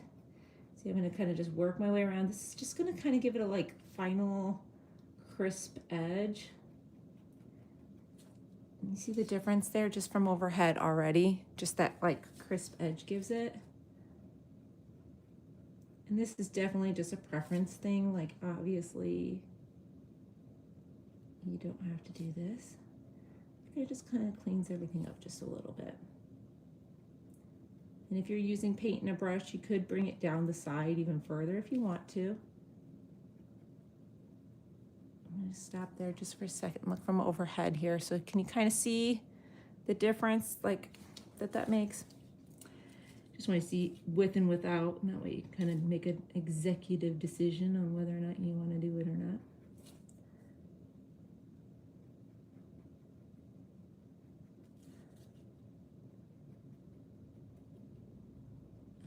A: See, I'm going to kind of just work my way around. This is just going to kind of give it a like final crisp edge. You see the difference there just from overhead already? Just that like crisp edge gives it. And this is definitely just a preference thing. Like obviously you don't have to do this. It just kind of cleans everything up just a little bit. And if you're using paint and a brush, you could bring it down the side even further if you want to. I'm going to stop there just for a second, look from overhead here. So can you kind of see the difference like that makes? Just want to see with and without, and that way you kind of make an executive decision on whether or not you want to do it or not.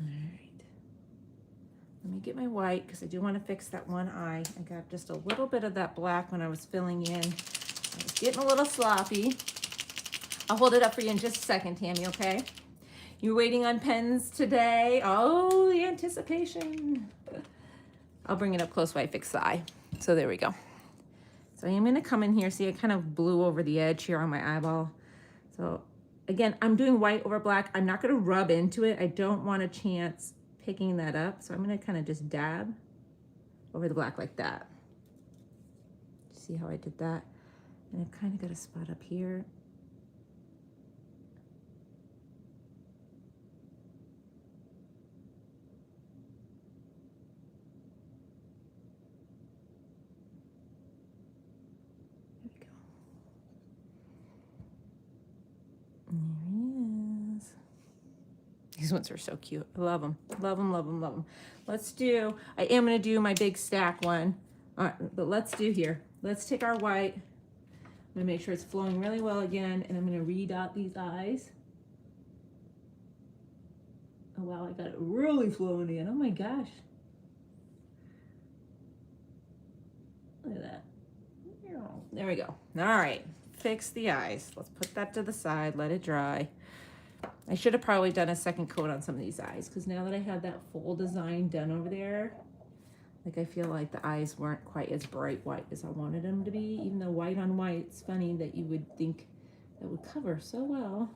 A: All right. Let me get my white because I do want to fix that one eye. I got just a little bit of that black when I was filling in. I was getting a little sloppy. I'll hold it up for you in just a second, Tammy, okay? You're waiting on pens today. Oh, the anticipation. I'll bring it up close while I fix the eye. So there we go. So I am gonna come in here. See, I kind of blew over the edge here on my eyeball. So again, I'm doing white over black. I'm not gonna rub into it. I don't want a chance picking that up. So I'm gonna kind of just dab over the black like that. See how I did that? And I've kind of got a spot up here. These ones are so cute. I love them. Love them, love them, love them. Let's do, I am going to do my big stack one. All right, but let's do here. Let's take our white. I'm going to make sure it's flowing really well again, and I'm going to redot these eyes. Oh, wow, I got it really flowing in. Oh, my gosh. Look at that. There we go. All right, fix the eyes. Let's put that to the side, let it dry. I should have probably done a second coat on some of these eyes because now that I have that full design done over there, Like I feel like the eyes weren't quite as bright white as I wanted them to be, even though white on white, it's funny that you would think that would cover so well.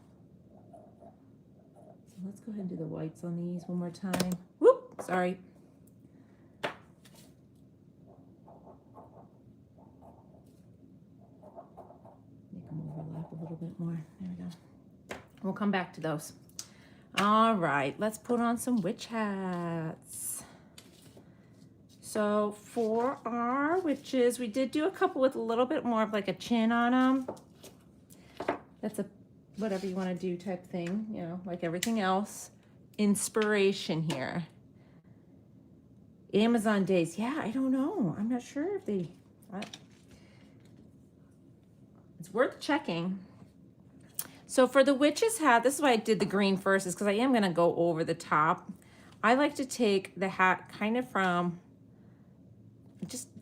A: So let's go ahead and do the whites on these one more time. Whoop, sorry. Make them overlap a little bit more. There we go. We'll come back to those. All right, let's put on some witch hats. So for our witches, we did do a couple with a little bit more of like a chin on them. That's a whatever you want to do type thing, you know, like everything else. Inspiration here. Amazon days. Yeah, I don't know. I'm not sure if they... It's worth checking. So for the witch's hat, this is why I did the green first, is because I am going to go over the top. I like to take the hat kind of from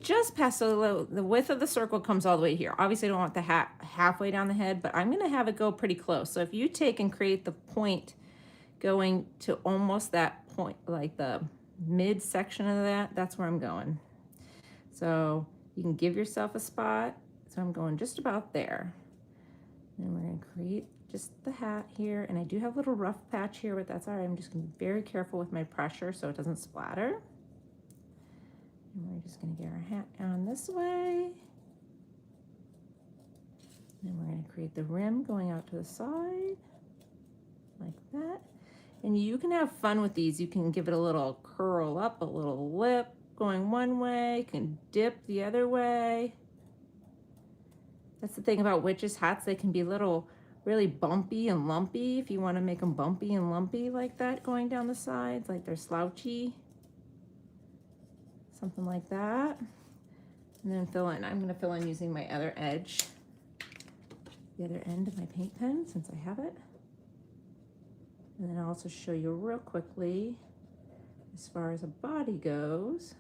A: just past the width of the circle comes all the way here. Obviously, I don't want the hat halfway down the head, but I'm going to have it go pretty close. So if you take and create the point going to almost that point, like the mid section of that, that's where I'm going. So you can give yourself a spot. So I'm going just about there. And we're going to create just the hat here. And I do have a little rough patch here, but that's all right. I'm just going to be very careful with my pressure so it doesn't splatter. And we're just going to get our hat on this way. And we're going to create the rim going out to the side, like that. And you can have fun with these. You can give it a little curl up, a little lip going one way. You can dip the other way. That's the thing about witches' hats. They can be little, really bumpy and lumpy if you want to make them bumpy and lumpy like that going down the sides, like they're slouchy. Something like that. And then fill in. I'm going to fill in using my other edge, the other end of my paint pen, since I have it. And then I'll also show you real quickly, as far as a body goes,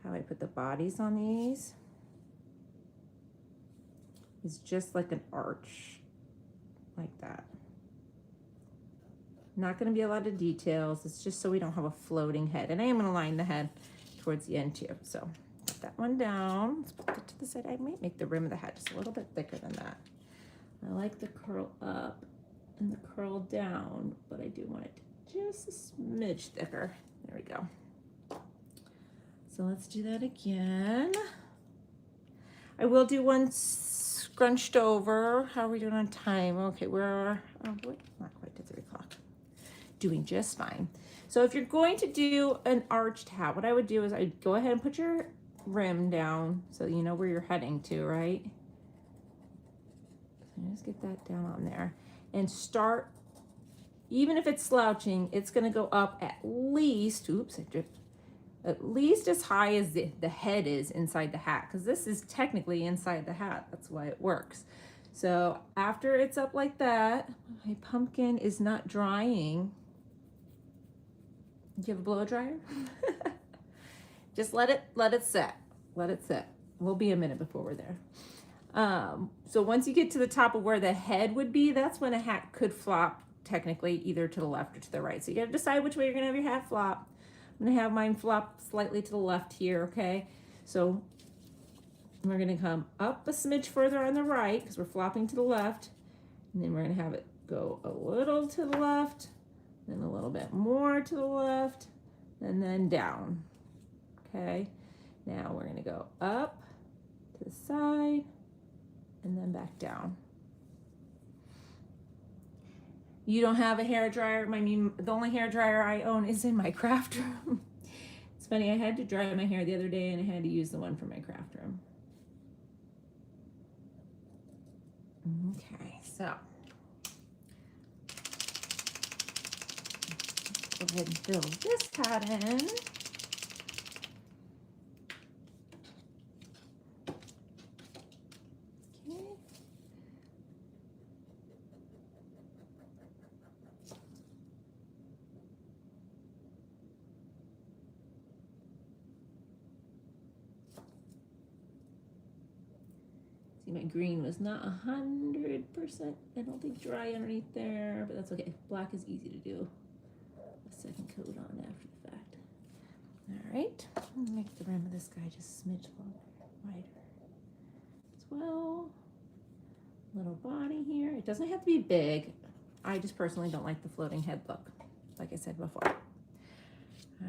A: how I put the bodies on these. It's just like an arch, like that. Not going to be a lot of details. It's just so we don't have a floating head. And I am going to line the head towards the end too. So put that one down. Let's put that to the side. I might make the rim of the hat just a little bit thicker than that. I like the curl up and the curl down, but I do want it just a smidge thicker. There we go. So let's do that again. I will do one scrunched over. How are we doing on time? Okay, we're not quite to 3 o'clock. Doing just fine. So if you're going to do an arched hat, what I would do is I'd go ahead and put your rim down so you know where you're heading to, right? So just get that down on there and start, even if it's slouching, it's going to go up at least, oops, I dripped, at least as high as the head is inside the hat, because this is technically inside the hat. That's why it works. So after it's up like that, my pumpkin is not drying. Do you have a blow dryer? Just let it set. Let it set. We'll be a minute before we're there. So once you get to the top of where the head would be, that's when a hat could flop technically either to the left or to the right. So you got to decide which way you're going to have your hat flop. I'm going to have mine flop slightly to the left here, okay? So we're going to come up a smidge further on the right because we're flopping to the left. And then we're going to have it go a little to the left, then a little bit more to the left, and then down, okay? Now we're going to go up to the side and then back down. You don't have a hair dryer. I mean, the only hair dryer I own is in my craft room. It's funny, I had to dry my hair the other day and I had to use the one from my craft room. Okay, so go ahead and fill this hat in. My green was not 100%, I don't think, dry underneath there, but that's okay. Black is easy to do a second coat on after the fact. All right, I'm gonna make the rim of this guy just a smidge wider as well. Little body here. It doesn't have to be big. I just personally don't like the floating head look, like I said before. All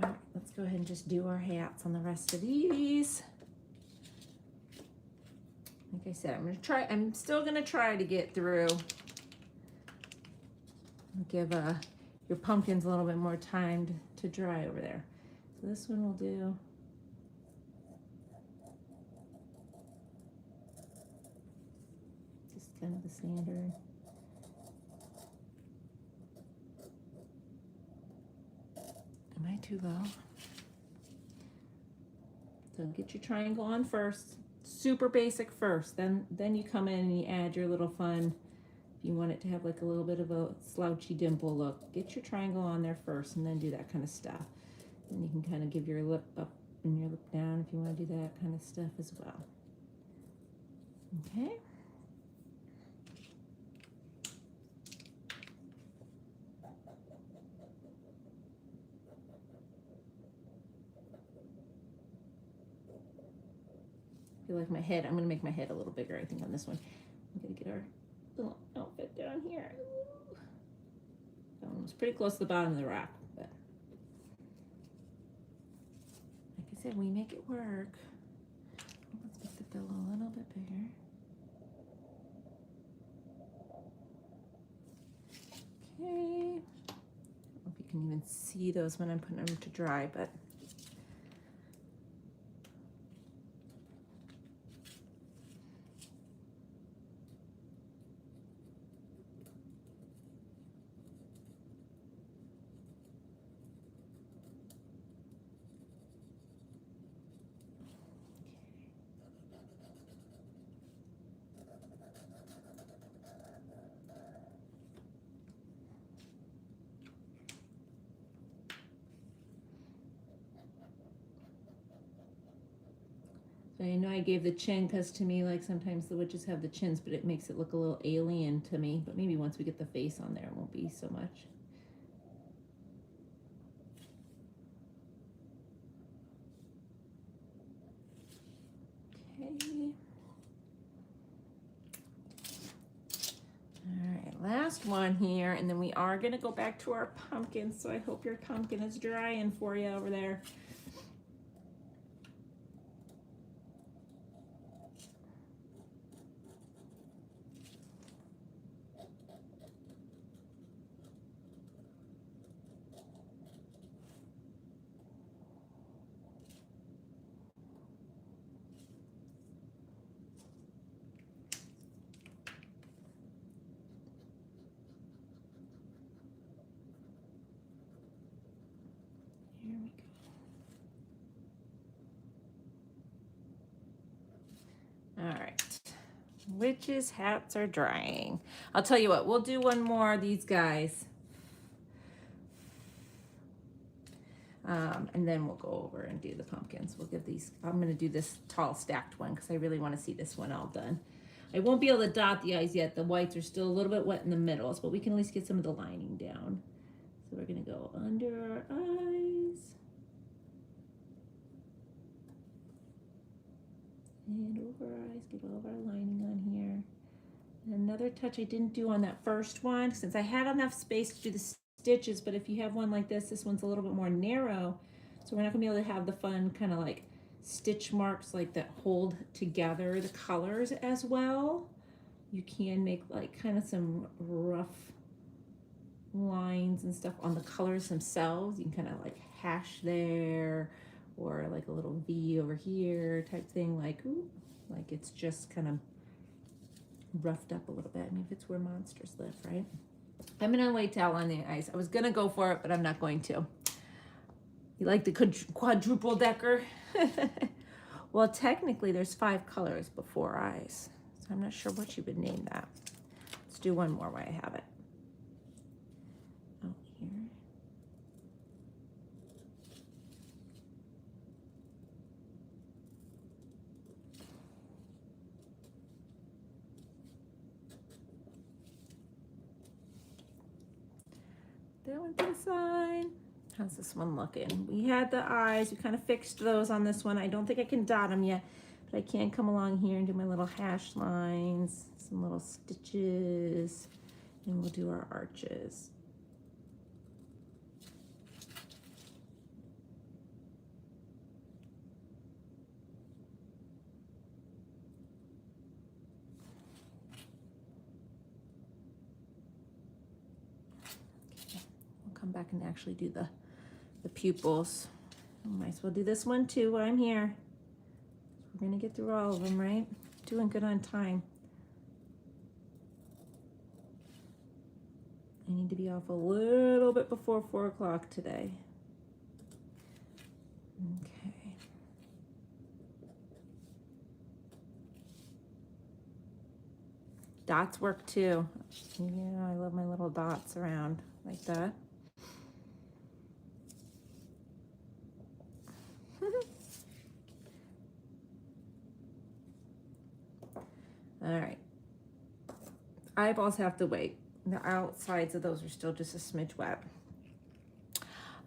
A: right, let's go ahead and just do our hats on the rest of these. Like I said, I'm still gonna try to get through, give your pumpkins a little bit more time to dry over there. So this one will do. Just kind of the standard. Am I too low? So get your triangle on first. Super basic first, then you come in and you add your little fun. If you want it to have like a little bit of a slouchy dimple look, get your triangle on there first and then do that kind of stuff. And you can kind of give your lip up and your lip down if you want to do that kind of stuff as well. Okay. I feel like my head, I'm going to make my head a little bigger, I think, on this one. I'm going to get our little outfit down here. It's pretty close to the bottom of the wrap, but like I said, we make it work. Let's make the bill a little bit bigger. Okay. I don't know if you can even see those when I'm putting them to dry, but I know I gave the chin because to me, like sometimes the witches have the chins, but it makes it look a little alien to me. But maybe once we get the face on there, it won't be so much. Okay. All right, last one here, and then we are going to go back to our pumpkin. So I hope your pumpkin is drying for you over there. Here we go. All right. Witches' hats are drying. I'll tell you what, we'll do one more of these guys. And then we'll go over and do the pumpkins. We'll give these, I'm going to do this tall stacked one because I really want to see this one all done. I won't be able to dot the eyes yet. The whites are still a little bit wet in the middles, but we can at least get some of the lining down. So we're going to go under our eyes. And over our eyes, get all of our lining on here. And another touch I didn't do on that first one, since I had enough space to do the stitches, but if you have one like this one's a little bit more narrow, so we're not gonna be able to have the fun kind of like stitch marks like that hold together the colors as well. You can make like kind of some rough lines and stuff on the colors themselves. You can kind of like hash there, or like a little V over here type thing, like ooh, like it's just kind of roughed up a little bit. I mean, if it's where monsters live, right? I'm gonna lay towel on the ice. I was gonna go for it, but I'm not going to. You like the quadruple decker? Well, technically there's 5 colors before eyes, so I'm not sure what you would name that. Let's do one more while I have it. Oh, here. That one to the side. How's this one looking? We had the eyes, we kind of fixed those on this one. I don't think I can dot them yet, but I can come along here and do my little hash lines, some little stitches, and we'll do our arches. Come back and actually do the pupils. I might as well do this one too while I'm here. We're gonna get through all of them, right? Doing good on time. I need to be off a little bit before 4 o'clock today. Okay. Dots work too. Yeah, I love my little dots around like that. All right. Eyeballs have to wait. The outsides of those are still just a smidge wet.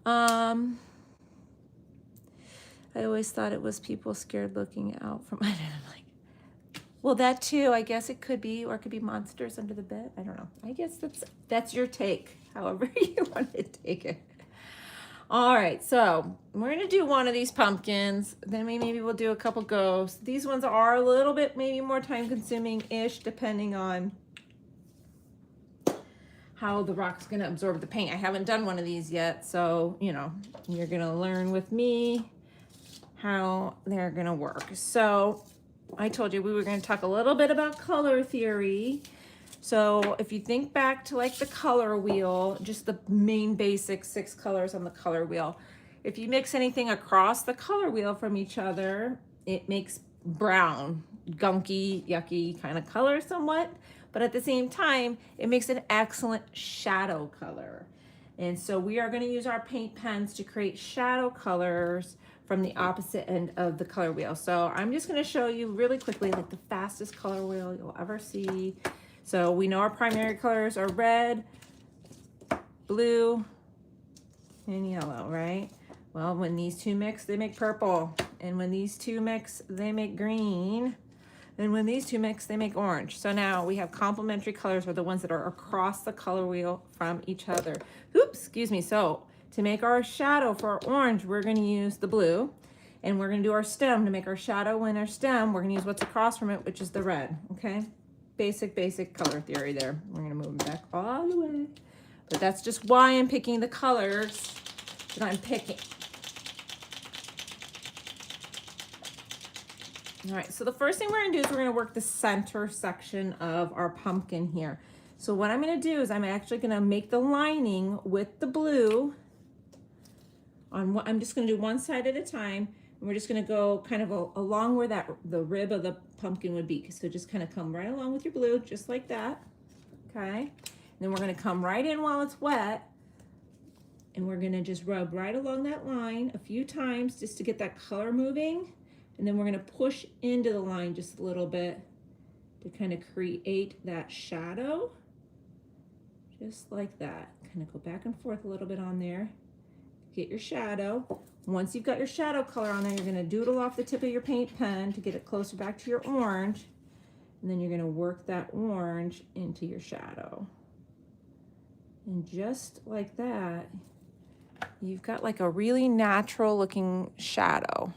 A: I always thought it was people scared looking out from, I don't know, like, well, that too, I guess it could be, or it could be monsters under the bed. I don't know. I guess that's your take, however you want to take it. All right, so we're gonna do one of these pumpkins, then maybe we'll do a couple ghosts. These ones are a little bit maybe more time consuming-ish, depending on how the rock's gonna absorb the paint. I haven't done one of these yet, so you know, you're gonna learn with me how they're gonna work. So I told you we were gonna talk a little bit about color theory. So if you think back to like the color wheel, just the main basic 6 colors on the color wheel, if you mix anything across the color wheel from each other, it makes brown, gunky, yucky kind of color somewhat, but at the same time, it makes an excellent shadow color. And so we are going to use our paint pens to create shadow colors from the opposite end of the color wheel. So I'm just going to show you really quickly like the fastest color wheel you'll ever see. So we know our primary colors are red, blue, and yellow, right? Well, when these two mix, they make purple. And when these two mix, they make green. And when these two mix, they make orange. So now we have complementary colors, are the ones that are across the color wheel from each other. Oops, excuse me. So to make our shadow for our orange, we're going to use the blue. And we're going to do our stem to make our shadow and our stem. We're going to use what's across from it, which is the red, okay? Basic color theory there. We're going to move them back all the way. But that's just why I'm picking the colors that I'm picking. All right, so the first thing we're gonna do is we're gonna work the center section of our pumpkin here. So what I'm gonna do is I'm actually gonna make the lining with the blue on what I'm just gonna do one side at a time. And we're just gonna go kind of along where the rib of the pumpkin would be. So just kind of come right along with your blue, just like that, okay? And then we're gonna come right in while it's wet, and we're gonna just rub right along that line a few times just to get that color moving. And then we're gonna push into the line just a little bit to kind of create that shadow, just like that. Kind of go back and forth a little bit on there. Get your shadow. Once you've got your shadow color on there, you're gonna doodle off the tip of your paint pen to get it closer back to your orange. And then you're gonna work that orange into your shadow. And just like that, you've got like a really natural looking shadow.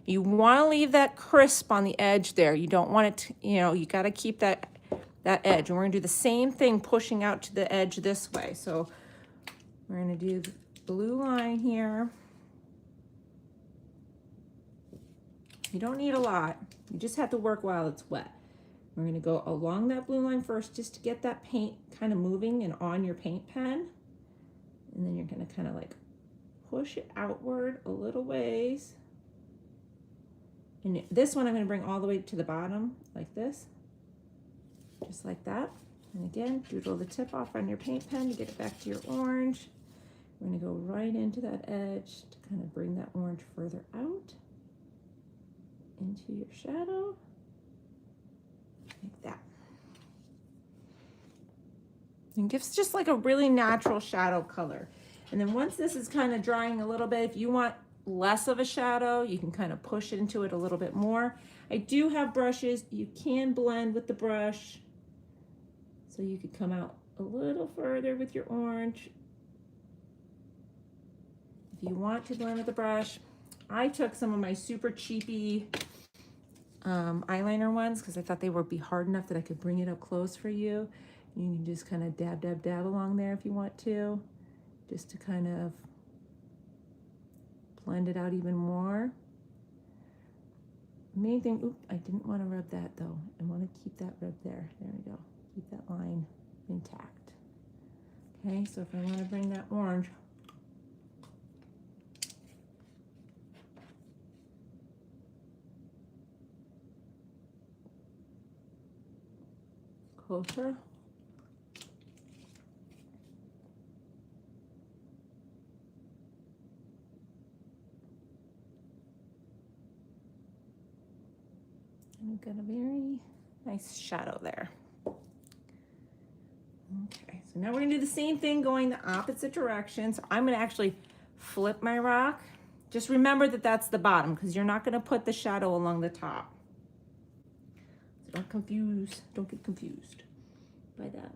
A: You want to leave that crisp on the edge there. You don't want it to, you know, you got to keep that edge. And we're going to do the same thing pushing out to the edge this way. So we're going to do the blue line here. You don't need a lot. You just have to work while it's wet. We're going to go along that blue line first just to get that paint kind of moving and on your paint pen. And then you're going to kind of like push it outward a little ways. And this one I'm going to bring all the way to the bottom like this, just like that. And again, doodle the tip off on your paint pen to get it back to your orange. We're going to go right into that edge to kind of bring that orange further out into your shadow, like that. And gives just like a really natural shadow color. And then once this is kind of drying a little bit, if you want less of a shadow, you can kind of push into it a little bit more. I do have brushes. You can blend with the brush. So you could come out a little further with your orange. If you want to blend with the brush, I took some of my super cheapy eyeliner ones because I thought they would be hard enough that I could bring it up close for you. You can just kind of dab, dab, dab along there if you want to, just to kind of blend it out even more. Main thing, oop, I didn't want to rub that though. I want to keep that rub there. There we go. Keep that line intact. Okay, so if I want to bring that orange closer. And we've got a very nice shadow there. Okay, so now we're gonna do the same thing going the opposite direction. So I'm gonna actually flip my rock. Just remember that that's the bottom because you're not gonna put the shadow along the top. So don't get confused by that.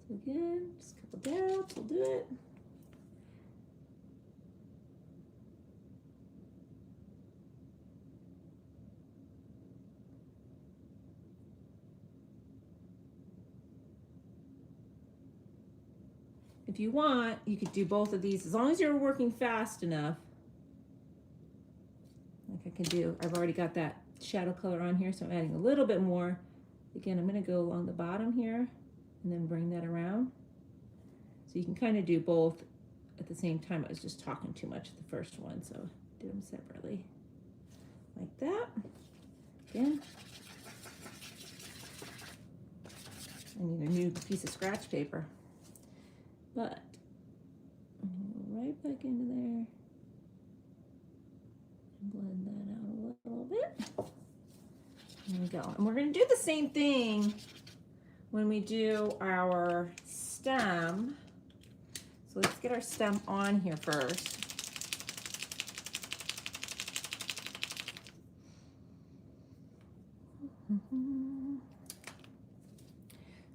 A: So again, just a couple dabs, we'll do it. If you want, you could do both of these as long as you're working fast enough. Like I can do, I've already got that shadow color on here, so I'm adding a little bit more. Again, I'm gonna go along the bottom here and then bring that around. So you can kind of do both at the same time. I was just talking too much at the first one, so I did them separately. Like that. Again. I need a new piece of scratch paper. But right back into there and blend that out a little bit. There we go. And we're going to do the same thing when we do our stem. So let's get our stem on here first.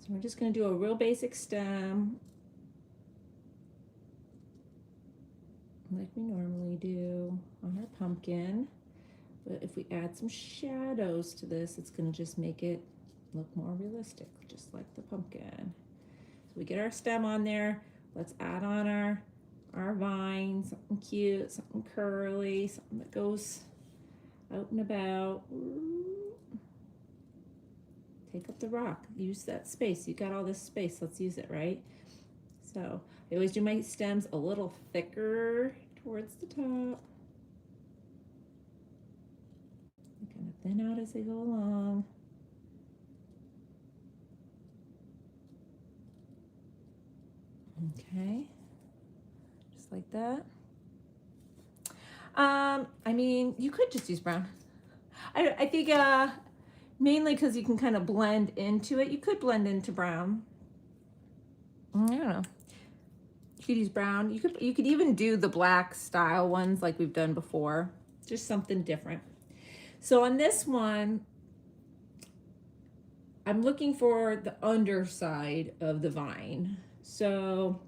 A: So we're just going to do a real basic stem, like we normally do on our pumpkin. But if we add some shadows to this, it's going to just make it look more realistic, just like the pumpkin. So we get our stem on there. Let's add on our vine, something cute, something curly, something that goes out and about. Take up the rock, use that space. You got all this space, let's use it, right? So I always do my stems a little thicker towards the top. Kind of thin out as I go along. Okay, just like that. I mean, you could just use brown. I think mainly because you can kind of blend into it. You could blend into brown. I don't know. You could use brown. You could even do the black style ones like we've done before. Just something different. So on this one, I'm looking for the underside of the vine. So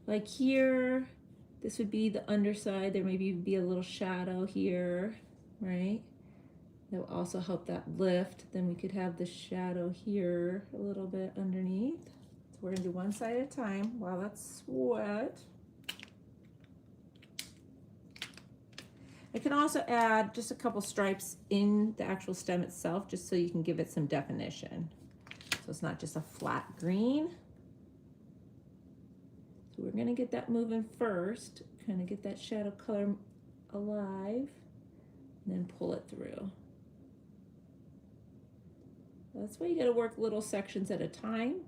A: like here, this would be the underside. There maybe be a little shadow here, right? That will also help that lift. Then we could have the shadow here a little bit underneath. So we're gonna do one side at a time while that's wet. I can also add just a couple stripes in the actual stem itself, just so you can give it some definition. So it's not just a flat green. So we're gonna get that moving first, kind of get that shadow color alive, and then pull it through. That's why you gotta work little sections at a time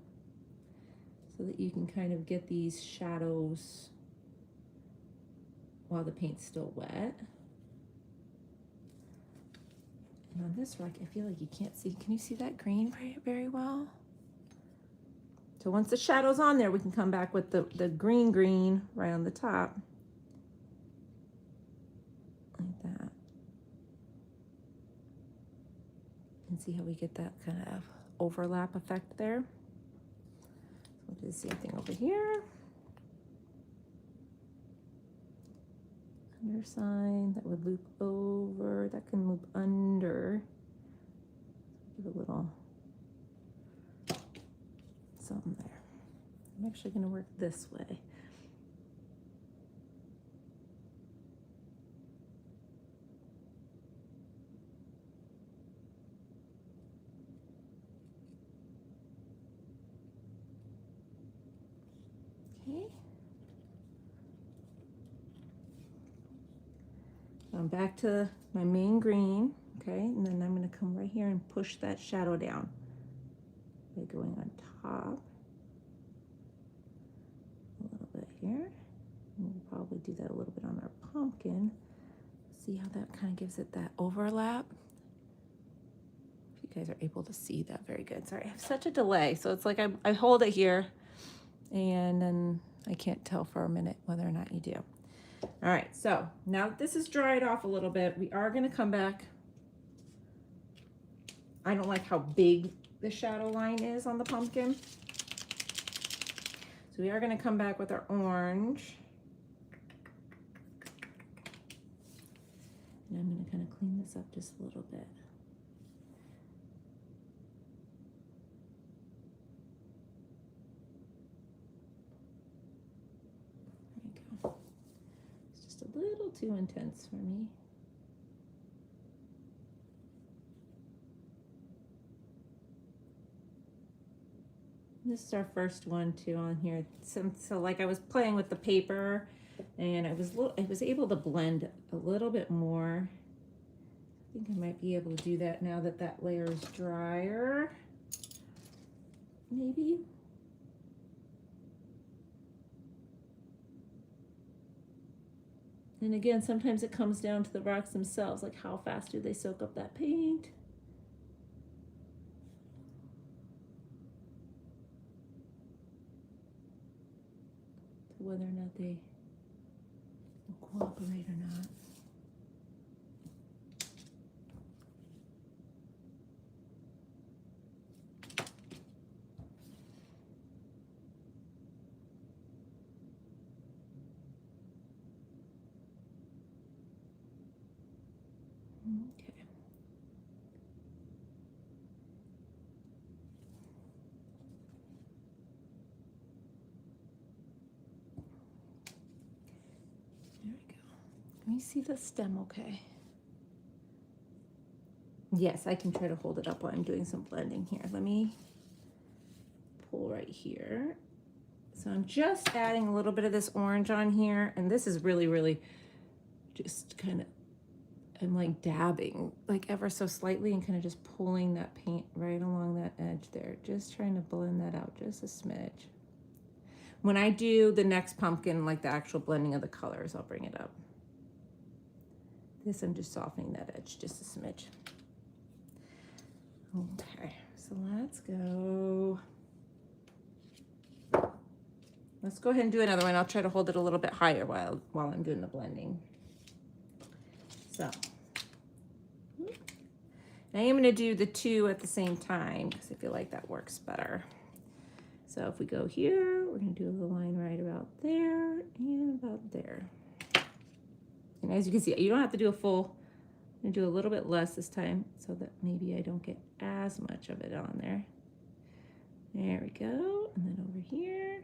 A: so that you can kind of get these shadows while the paint's still wet. And on this rock, I feel like you can't see. Can you see that green very well? So once the shadow's on there, we can come back with the green right on the top. Like that. And see how we get that kind of overlap effect there. We'll do the same thing over here. Underside, that would loop over, that can loop under. Give a little something there. I'm actually going to work this way. Okay. I'm back to my main green, okay, and then I'm going to come right here and push that shadow down by going on top a little bit here. And we'll probably do that a little bit on our pumpkin. See how that kind of gives it that overlap. If you guys are able to see that, very good. Sorry, I have such a delay, so it's like I hold it here, and then I can't tell for a minute whether or not you do. All right, so now that this is dried off a little bit, we are going to come back. I don't like how big the shadow line is on the pumpkin. So we are going to come back with our orange. And I'm going to kind of clean this up just a little bit. There you go. It's just a little too intense for me. This is our first one too on here. So like I was playing with the paper, and I was able to blend a little bit more. I think I might be able to do that now that that layer is drier. Maybe. And again, sometimes it comes down to the rocks themselves, like how fast do they soak up that paint. Whether or not they will cooperate or not. Okay. There we go. Can you see the stem okay? Yes, I can try to hold it up while I'm doing some blending here. Let me pull right here. So I'm just adding a little bit of this orange on here, and this is really just kind of, I'm like dabbing like ever so slightly and kind of just pulling that paint right along that edge there, just trying to blend that out just a smidge. When I do the next pumpkin, like the actual blending of the colors, I'll bring it up. This, I'm just softening that edge just a smidge. Okay, so let's go. Let's go ahead and do another one. I'll try to hold it a little bit higher while I'm doing the blending. So, I am going to do the two at the same time because I feel like that works better. So if we go here, we're going to do a little line right about there and about there. And as you can see, you don't have to do a full. I'm going to do a little bit less this time so that maybe I don't get as much of it on there. There we go. And then over here.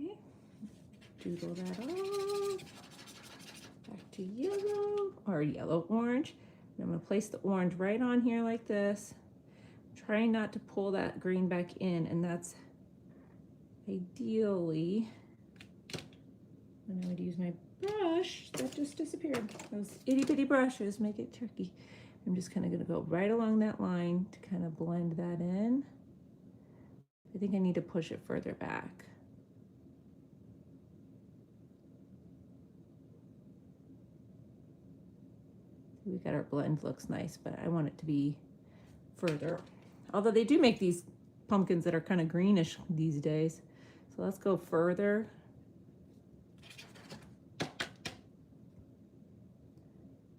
A: Okay. Doodle that off. Back to yellow, or yellow-orange. I'm going to place the orange right on here like this. Trying not to pull that green back in, and that's ideally when I would use my brush that just disappeared. Those itty-bitty brushes make it tricky. I'm just kind of going to go right along that line to kind of blend that in. I think I need to push it further back. We got our blend, looks nice, but I want it to be further. Although they do make these pumpkins that are kind of greenish these days. So let's go further.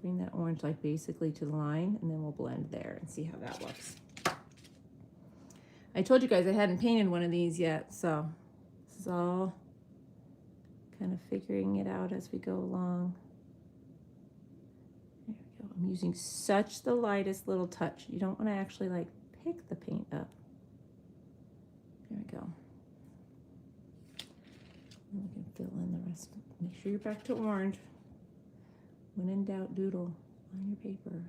A: Bring that orange like basically to the line, and then we'll blend there and see how that looks. I told you guys I hadn't painted one of these yet, so this is all kind of figuring it out as we go along. There we go. I'm using such the lightest little touch. You don't want to actually like pick the paint up. There we go. And we can fill in the rest. Make sure you're back to orange. When in doubt, doodle on your paper.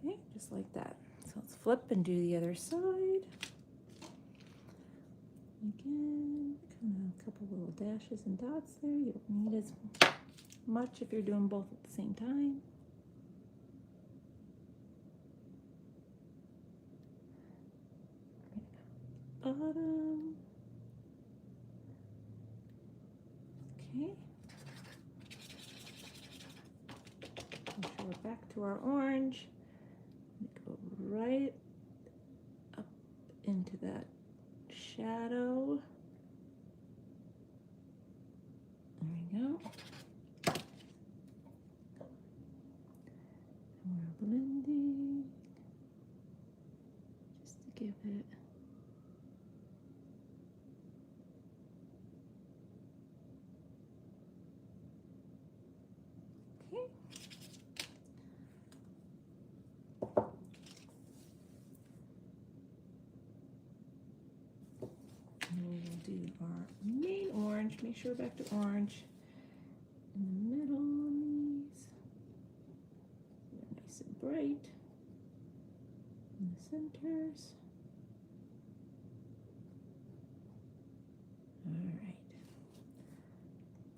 A: Okay, just like that. So let's flip and do the other side. Again, kind of a couple little dashes and dots there. You don't need as much if you're doing both at the same time. Bottom. Okay. Make sure we're back to our orange. Go right up into that shadow. There we go. And we're blending just to give it do our main orange. Make sure we're back to orange in the middle on these. They're nice and bright in the centers. All right.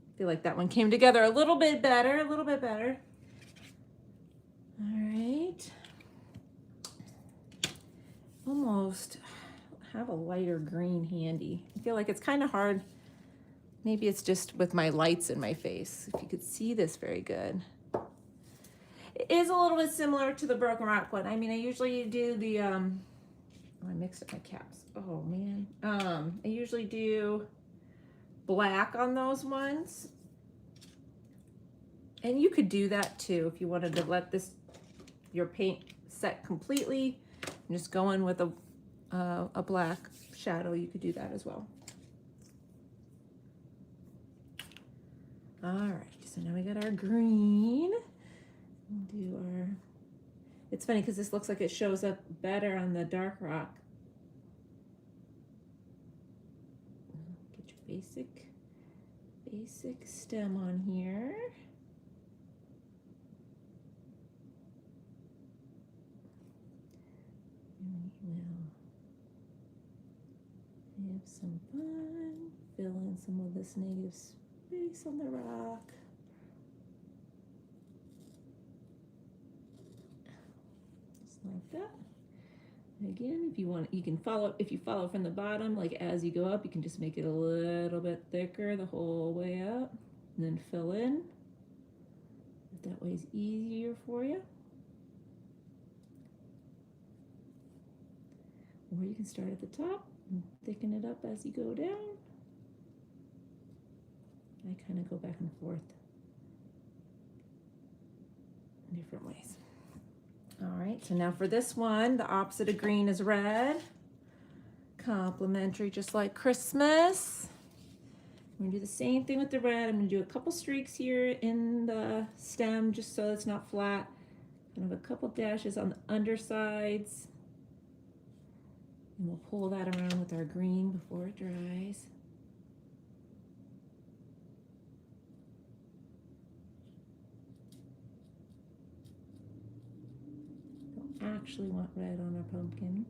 A: I feel like that one came together a little bit better, a little bit better. All right. Almost have a lighter green handy. I feel like it's kind of hard. Maybe it's just with my lights in my face. If you could see this very good. It is a little bit similar to the Broken Rock one. I mean, I usually do the, oh, I mixed up my caps. Oh man. I usually do black on those ones. And you could do that too if you wanted to let this, your paint set completely and just go in with a black shadow. You could do that as well. All right, so now we got our green. We'll do our, it's funny because this looks like it shows up better on the dark rock. Get your basic stem on here. And we will have some fun, fill in some of this native space on the rock. Just like that. And again, if you want, you can follow, if you follow from the bottom, like as you go up, you can just make it a little bit thicker the whole way up and then fill in. That way is easier for you. Or you can start at the top and thicken it up as you go down. I kind of go back and forth in different ways. All right, so now for this one, the opposite of green is red. Complementary, just like Christmas. I'm gonna do the same thing with the red. I'm gonna do a couple streaks here in the stem just so it's not flat. Kind of a couple dashes on the undersides. And we'll pull that around with our green before it dries. Don't actually want red on our pumpkin.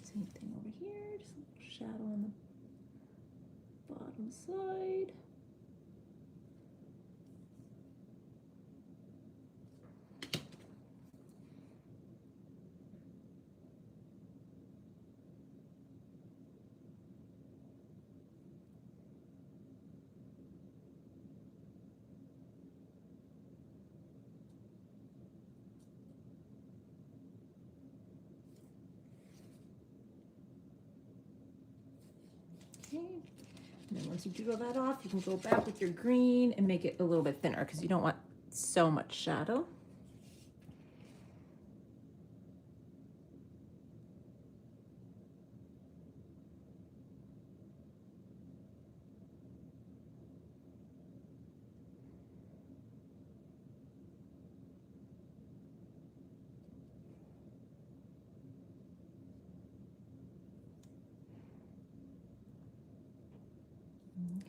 A: Same thing over here, just a little shadow on the bottom side. And then once you do all that off, you can go back with your green and make it a little bit thinner because you don't want so much shadow.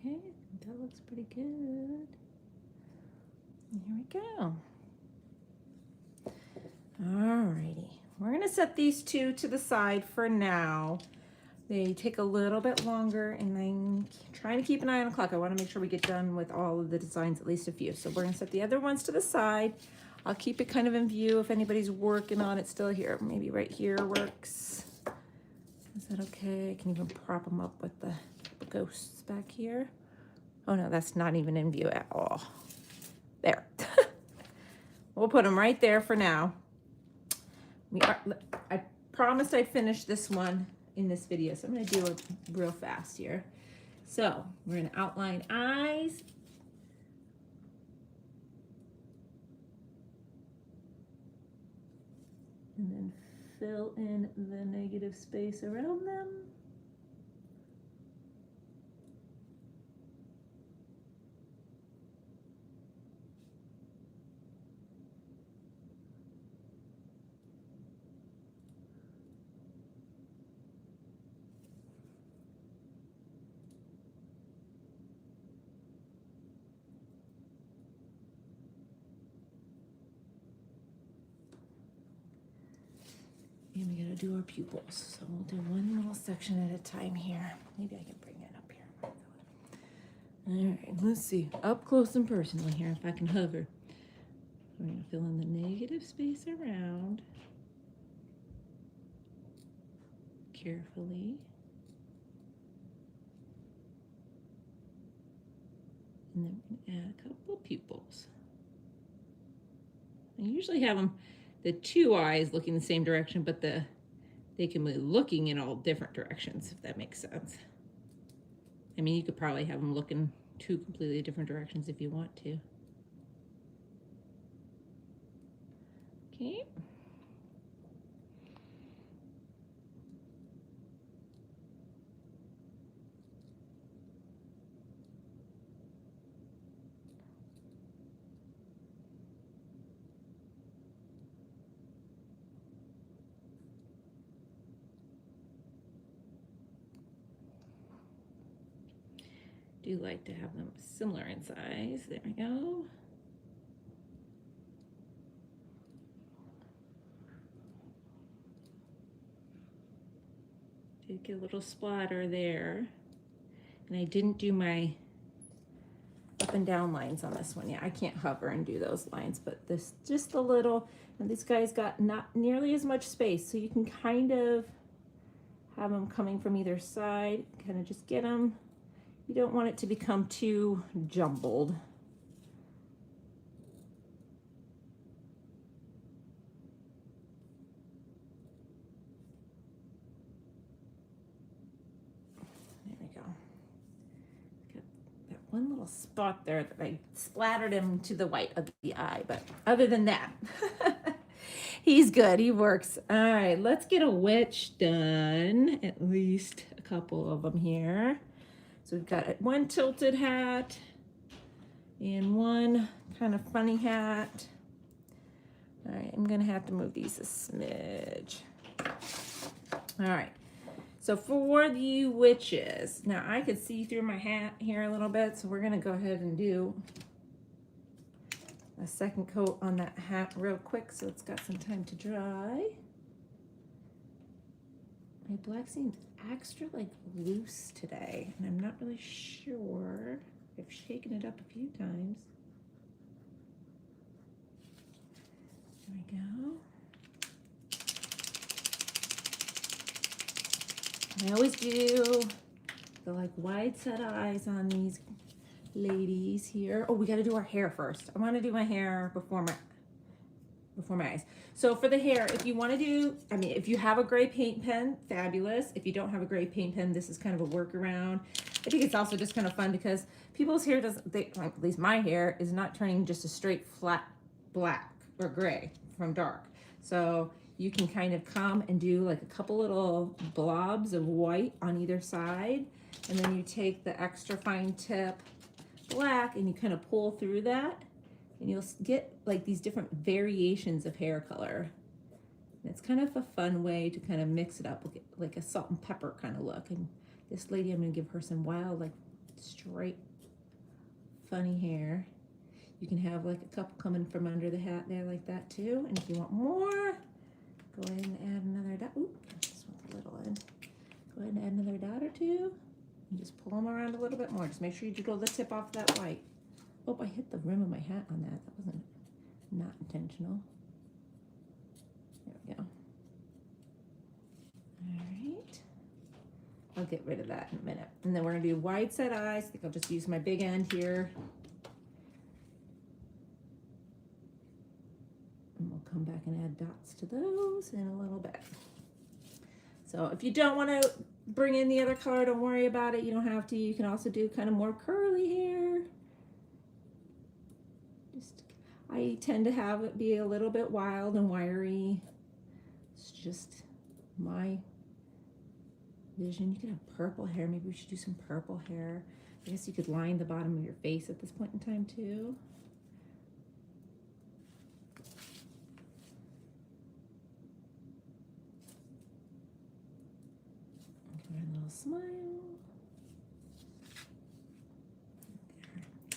A: Okay, that looks pretty good. Here we go. Alrighty, we're gonna set these two to the side for now. They take a little bit longer, and I'm trying to keep an eye on the clock. I want to make sure we get done with all of the designs, at least a few. So we're gonna set the other ones to the side. I'll keep it kind of in view if anybody's working on it still here. Maybe right here works. Is that okay? I can even prop them up with the ghosts back here. Oh no, that's not even in view at all. There. We'll put them right there for now. I promised I'd finish this one in this video, so I'm going to do it real fast here. So we're going to outline eyes. And then fill in the negative space around them. And we gotta do our pupils. So we'll do one little section at a time here. Maybe I can bring it up here. All right, let's see. Up close and personal here, if I can hover. We're gonna fill in the negative space around carefully. And then we're gonna add a couple of pupils. I usually have them the two eyes looking the same direction, but they can be looking in all different directions, if that makes sense. I mean, you could probably have them looking two completely different directions if you want to. Okay. Do like to have them similar in size. There we go. Did get a little splatter there. And I didn't do my up and down lines on this one yet. I can't hover and do those lines, but this just a little, and this guy's got not nearly as much space, so you can kind of have them coming from either side, kind of just get them. You don't want it to become too jumbled. There we go. Got that one little spot there that I splattered him to the white of the eye, but other than that, he's good, he works. All right, let's get a witch done, at least a couple of them here. So we've got one tilted hat and one kind of funny hat. All right, I'm gonna have to move these a smidge. All right, so for the witches, now I could see through my hat here a little bit, so we're gonna go ahead and do a second coat on that hat real quick so it's got some time to dry. My black seems extra like loose today, and I'm not really sure. I've shaken it up a few times. There we go. I always do the like wide set eyes on these ladies here. Oh, we got to do our hair first. I want to do my hair before my eyes. So for the hair, if you want to do, I mean, if you have a gray paint pen, fabulous. If you don't have a gray paint pen, this is kind of a workaround. I think it's also just kind of fun because people's hair doesn't, like at least my hair is not turning just a straight flat black or gray from dark. So you can kind of come and do like a couple little blobs of white on either side. And then you take the extra fine tip black and you kind of pull through that and you'll get like these different variations of hair color. And it's kind of a fun way to kind of mix it up, like a salt and pepper kind of look. And this lady, I'm gonna give her some wild, like straight, funny hair. You can have like a couple coming from under the hat there like that too. And if you want more, go ahead and add another dot. Ooh, this one's a little end. Go ahead and add another dot or two. And just pull them around a little bit more. Just make sure you jiggle the tip off that white. Oh, I hit the rim of my hat on that. That wasn't not intentional. There we go. All right. I'll get rid of that in a minute. And then we're gonna do wide set eyes. I think I'll just use my big end here. And we'll come back and add dots to those in a little bit. So if you don't want to bring in the other color, don't worry about it. You don't have to. You can also do kind of more curly hair. I tend to have it be a little bit wild and wiry. It's just my vision. You could have purple hair. Maybe we should do some purple hair. I guess you could line the bottom of your face at this point in time too. Give her a little smile.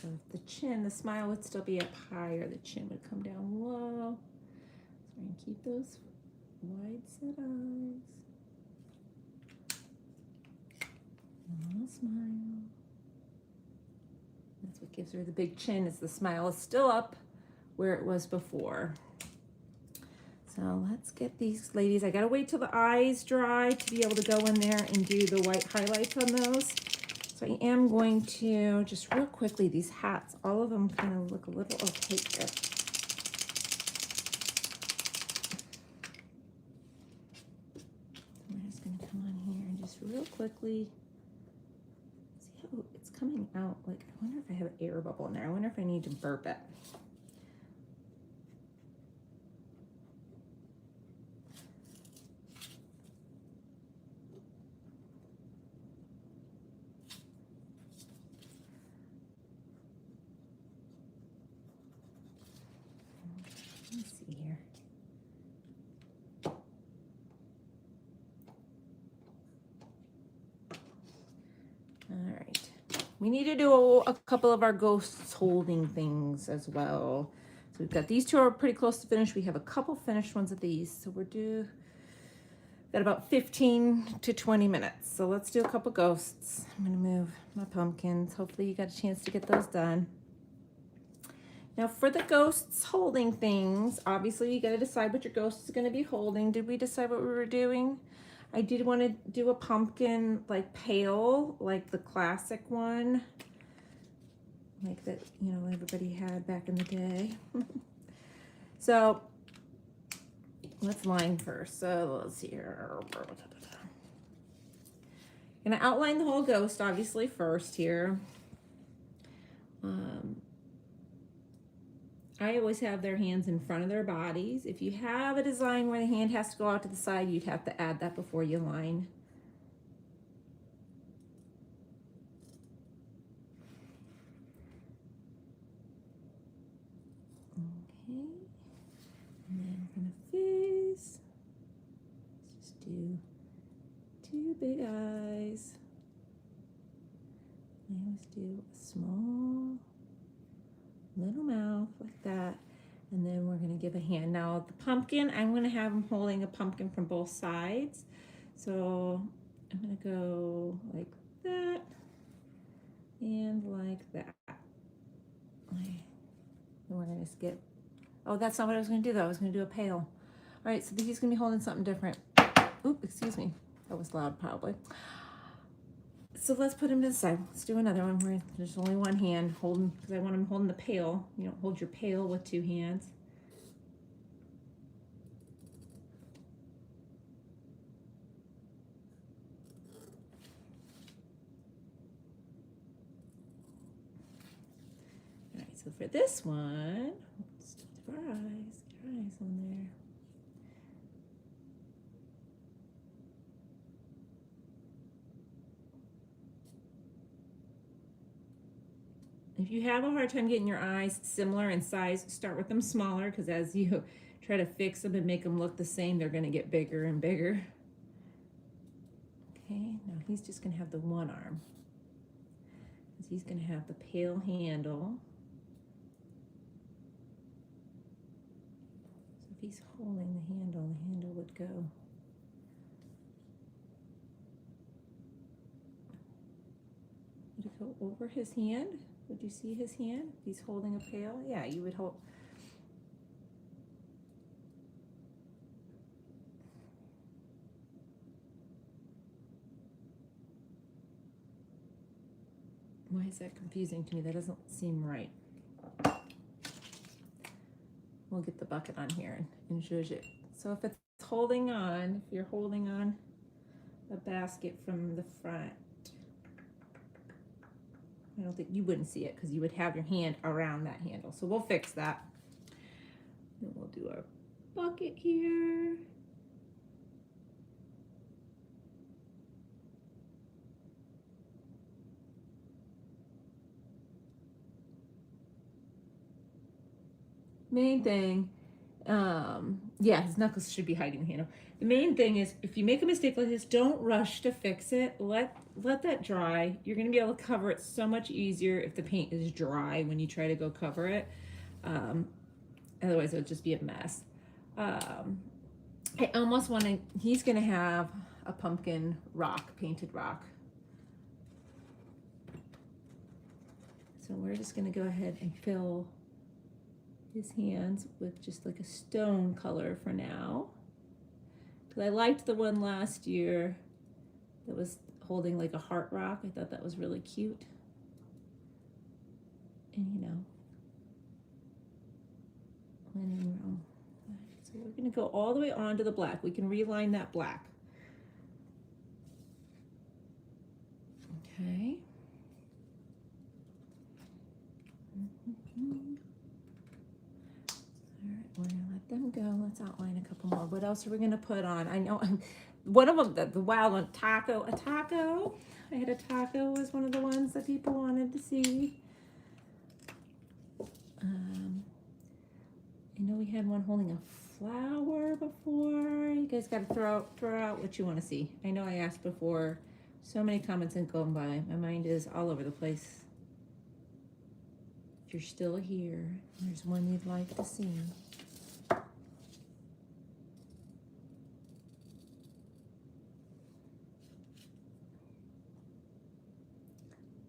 A: So if the chin, the smile would still be up higher, the chin would come down low. So we're gonna keep those wide set eyes. A little smile. That's what gives her the big chin, is the smile is still up where it was before. So let's get these ladies, I gotta wait till the eyes dry to be able to go in there and do the white highlights on those. So I am going to just real quickly, these hats, all of them kind of look a little opaque here. I'm just gonna come on here and just real quickly, see how it's coming out. Like, I wonder if I have an air bubble in there. I wonder if I need to burp it. Let's see here. All right. We need to do a couple of our ghosts holding things as well. So we've got these two are pretty close to finish. We have a couple finished ones of these. So we're got about 15 to 20 minutes. So let's do a couple ghosts. I'm gonna move my pumpkins. Hopefully you got a chance to get those done. Now for the ghosts holding things, obviously you got to decide what your ghost is going to be holding. Did we decide what we were doing? I did want to do a pumpkin like pale, like the classic one, like that, you know, everybody had back in the day. So let's line first. So let's see here. I'm going to outline the whole ghost obviously first here. I always have their hands in front of their bodies. If you have a design where the hand has to go out to the side, you'd have to add that before you line. Okay. And then for the face, let's just do two big eyes. I always do a small little mouth like that, and then we're going to give a hand. Now the pumpkin, I'm going to have him holding a pumpkin from both sides, so I'm going to go like that and like that. And we're going to skip. Oh, that's not what I was going to do though. I was going to do a pale. All right, so he's going to be holding something different. Oop, excuse me, that was loud probably. So let's put him to the side. Let's do another one where there's only one hand holding, because I want him holding the pail. You don't hold your pail with two hands. so for this one, let's do our eyes, get our eyes on there. If you have a hard time getting your eyes similar in size, start with them smaller, because as you try to fix them and make them look the same, they're going to get bigger and bigger. Okay, now he's just going to have the one arm. He's going to have the pale handle. So if he's holding the handle would go. Would it go over his hand? Would you see his hand? If he's holding a pail? Yeah, you would hold. Why is that confusing to me? That doesn't seem right. We'll get the bucket on here and zhuzh it. So if it's holding on, if you're holding on a basket from the front, I don't think you wouldn't see it because you would have your hand around that handle. So we'll fix that. Then we'll do our bucket here. Main thing, yeah, his knuckles should be hiding the handle. The main thing is, if you make a mistake like this, don't rush to fix it. Let that dry. You're gonna be able to cover it so much easier if the paint is dry when you try to go cover it. Otherwise, it'll just be a mess. I almost want to. He's gonna have a pumpkin rock, painted rock. So we're just gonna go ahead and fill his hands with just like a stone color for now. Because I liked the one last year that was holding like a heart rock. I thought that was really cute. And you know, when in Rome. So we're gonna go all the way onto the black. We can reline that black. Okay. We're gonna let them go. Let's outline a couple more. What else are we gonna put on? I know one of them, the wild one, taco. A taco. I had a taco was one of the ones that people wanted to see. I know we had one holding a flower before. You guys got to throw out what you want to see. I know I asked before. So many comments and going by. My mind is all over the place. If you're still here, there's one you'd like to see.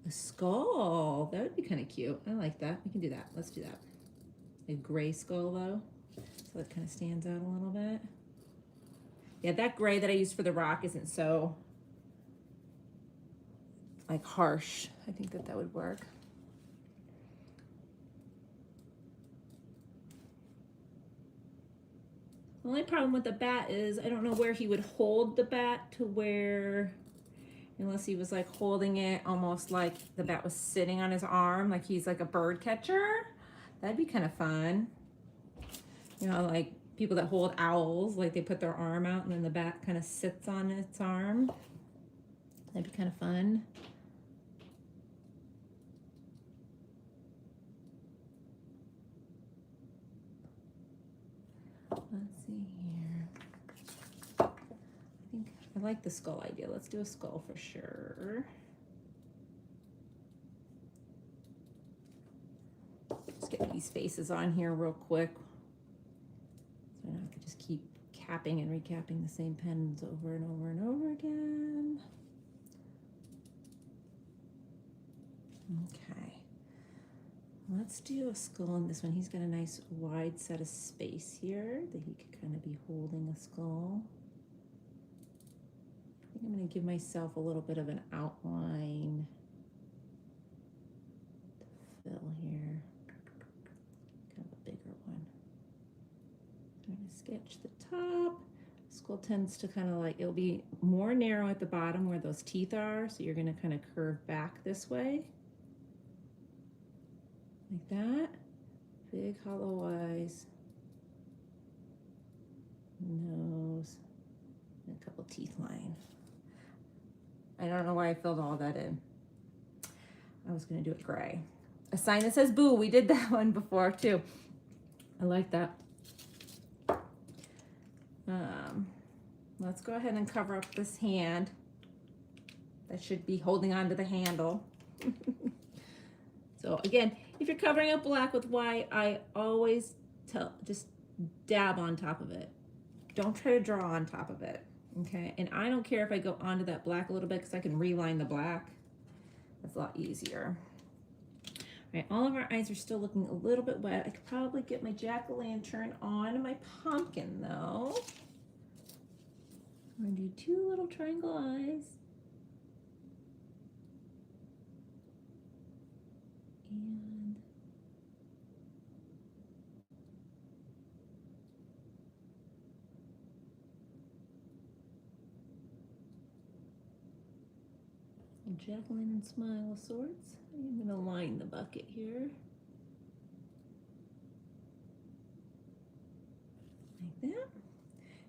A: A skull. That would be kind of cute. I like that. We can do that. Let's do that. A gray skull though, so it kind of stands out a little bit. Yeah, that gray that I used for the rock isn't so like harsh. I think that would work. The only problem with the bat is I don't know where he would hold the bat to where, unless he was like holding it almost like the bat was sitting on his arm, like he's like a bird catcher. That'd be kind of fun. You know, like people that hold owls, like they put their arm out and then the bat kind of sits on its arm. That'd be kind of fun. Let's see here. I think I like the skull idea. Let's do a skull for sure. Get these faces on here real quick so I don't have to just keep capping and recapping the same pens over and over and over again. Okay, let's do a skull on this one. He's got a nice wide set of space here that he could kind of be holding a skull. I think I'm going to give myself a little bit of an outline to fill here. Sketch the top. Skull tends to kind of like, it'll be more narrow at the bottom where those teeth are, so you're going to kind of curve back this way like like that. Big hollow eyes, nose, and a couple teeth line. I don't know why I filled all that in. I was gonna do it gray. A sign that says boo, we did that one before too. I like that. Let's go ahead and cover up this hand. That should be holding on to the handle. So again, if you're covering up black with white, I always just dab on top of it. Don't try to draw on top of it, okay? And I don't care if I go onto that black a little bit because I can reline the black. That's a lot easier. All right, all of our eyes are still looking a little bit wet. I could probably get my jack-o'-lantern on my pumpkin though. I'm gonna do 2 little triangle eyes. And a jack-o'-lantern smile of sorts. I'm gonna line the bucket here. Like that.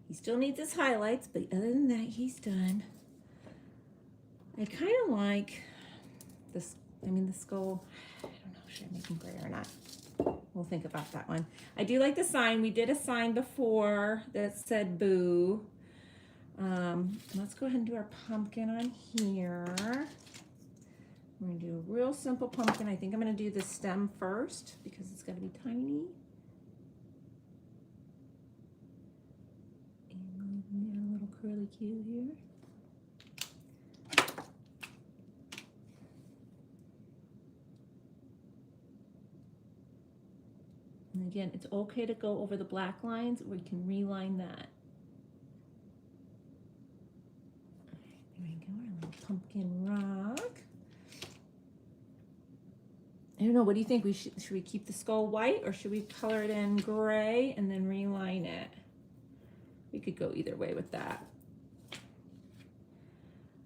A: He still needs his highlights, but other than that, he's done. I kind of like this, the skull. I don't know, should I make him gray or not? We'll think about that one. I do like the sign. We did a sign before that said boo. Let's go ahead and do our pumpkin on here. We're gonna do a real simple pumpkin. I think I'm gonna do the stem first because it's gotta be tiny. And a little curly Q here. And again, it's okay to go over the black lines. We can reline that. There we go, our little pumpkin rock. I don't know, what do you think? Should we keep the skull white or should we color it in gray and then reline it? We could go either way with that.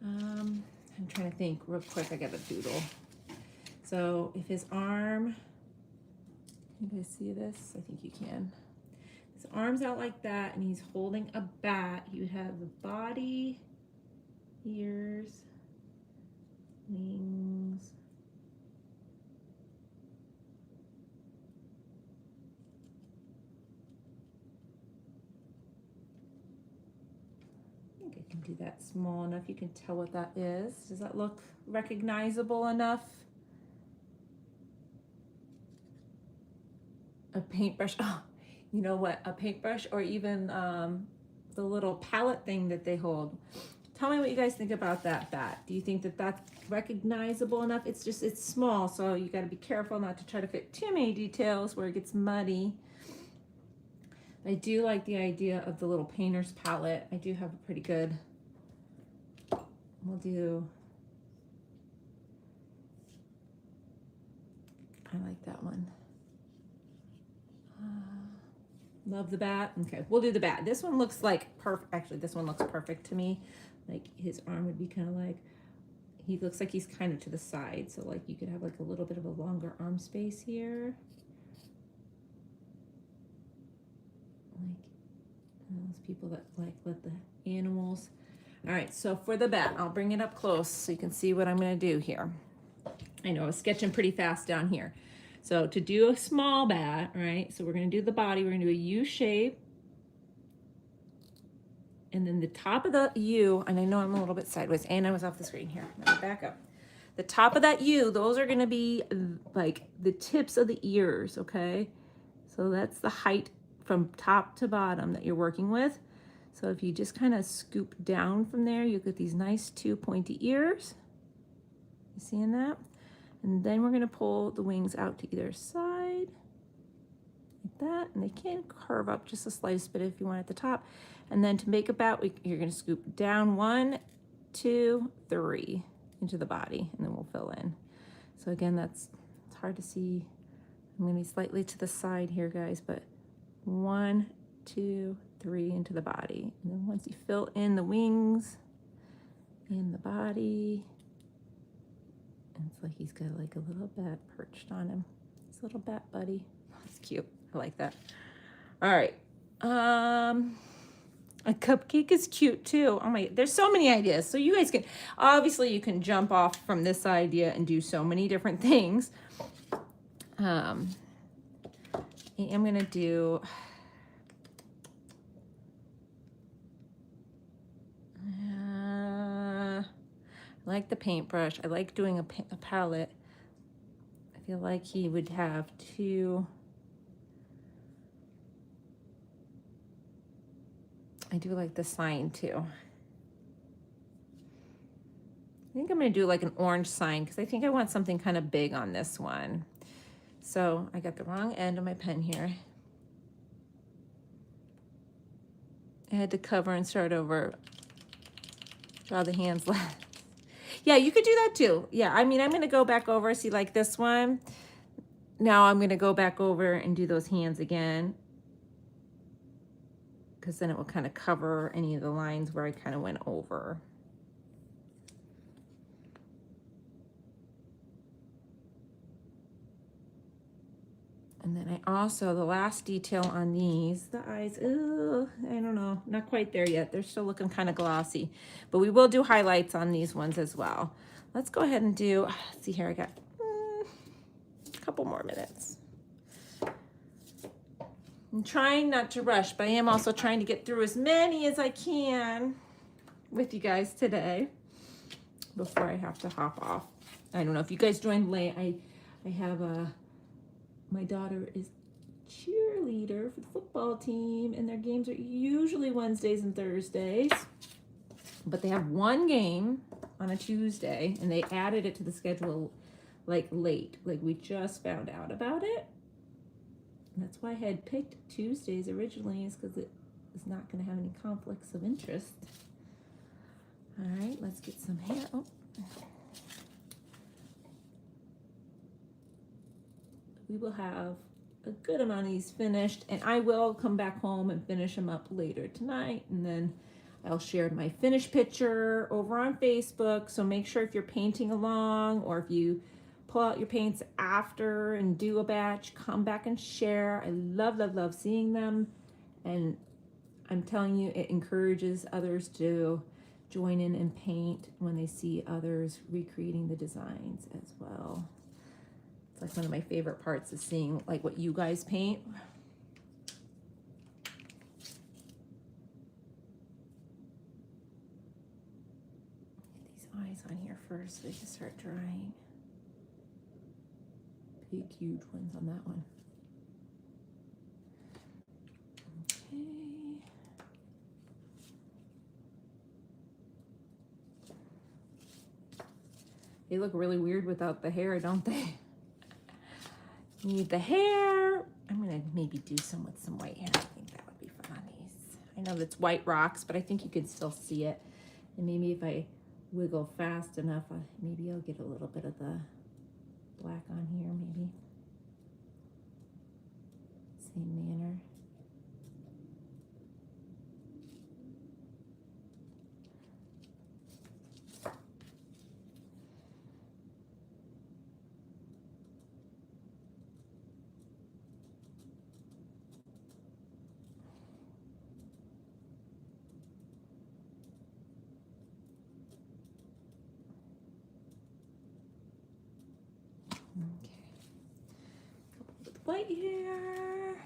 A: I'm trying to think real quick. I got a doodle. So if his arm, you guys see this? I think you can. His arm's out like that and he's holding a bat. You have the body, ears, wings. I think I can do that small enough. You can tell what that is. Does that look recognizable enough? A paintbrush. Oh, you know what? A paintbrush or even the little palette thing that they hold. Tell me what you guys think about that bat. Do you think that that's recognizable enough? It's small, so you got to be careful not to try to fit too many details where it gets muddy. I do like the idea of the little painter's palette. I do have a pretty good, we'll do, I like that one. Love the bat. Okay, we'll do the bat. This one looks like perfect. Actually, this one looks perfect to me. Like his arm would be kind of like, he looks like he's kind of to the side. So like you could have like a little bit of a longer arm space here. Like those people that like let the animals. All right, so for the bat, I'll bring it up close so you can see what I'm gonna do here. I know I was sketching pretty fast down here. So to do a small bat, right? So we're gonna do the body, we're gonna do a U shape. And then the top of the U, and I know I'm a little bit sideways and I was off the screen here. Let me back up. The top of that U, those are gonna be like the tips of the ears, okay? So that's the height from top to bottom that you're working with. So if you just kind of scoop down from there, you get these nice 2 pointy ears. You seeing that? And then we're gonna pull the wings out to either side, like that. And they can curve up just a slice bit if you want at the top. And then to make a bat, you're gonna scoop down 1, 2, 3 into the body, and then we'll fill in. So again, it's hard to see. I'm gonna be slightly to the side here, guys, but 1, 2, 3 into the body. And then once you fill in the wings and the body, it's like he's got like a little bat perched on him. His little bat buddy. That's cute. I like that. All right. A cupcake is cute too. Oh my, there's so many ideas. So you guys can, obviously you can jump off from this idea and do so many different things. I am gonna do, I like the paintbrush. I like doing a palette. I feel like he would have two. I do like the sign too. I think I'm gonna do like an orange sign because I think I want something kind of big on this one. So I got the wrong end of my pen here. I had to cover and start over. Draw the hands last. Yeah, you could do that too. Yeah, I mean, I'm gonna go back over, see like this one. Now I'm gonna go back over and do those hands again, because then it will kind of cover any of the lines where I kind of went over. And then I also, the last detail on these, the eyes, oh, I don't know, not quite there yet. They're still looking kind of glossy, but we will do highlights on these ones as well. Let's go ahead and do, let's see here, I got a couple more minutes. I'm trying not to rush, but I am also trying to get through as many as I can with you guys today before I have to hop off. I don't know if you guys joined late. I have my daughter is cheerleader for the football team, and their games are usually Wednesdays and Thursdays, but they have one game on a Tuesday, and they added it to the schedule like late, like we just found out about it. And that's why I had picked Tuesdays originally, is because it is not going to have any conflicts of interest. All right, let's get some hair. Oh. We will have a good amount of these finished, and I will come back home and finish them up later tonight, and then I'll share my finished picture over on Facebook. So make sure if you're painting along, or if you pull out your paints after and do a batch, come back and share. I love, love, love seeing them, and I'm telling you, it encourages others to join in and paint when they see others recreating the designs as well. It's like one of my favorite parts is seeing like what you guys paint. Get these eyes on here first so they can start drying. Big, huge ones on that one. Okay. They look really weird without the hair, don't they? Need the hair. I'm gonna maybe do some with some white hair. I think that would be fun on these. I know that's white rocks, but I think you can still see it. And maybe if I wiggle fast enough, maybe I'll get a little bit of the black on here, maybe. Same manner. Okay. Couple with white hair.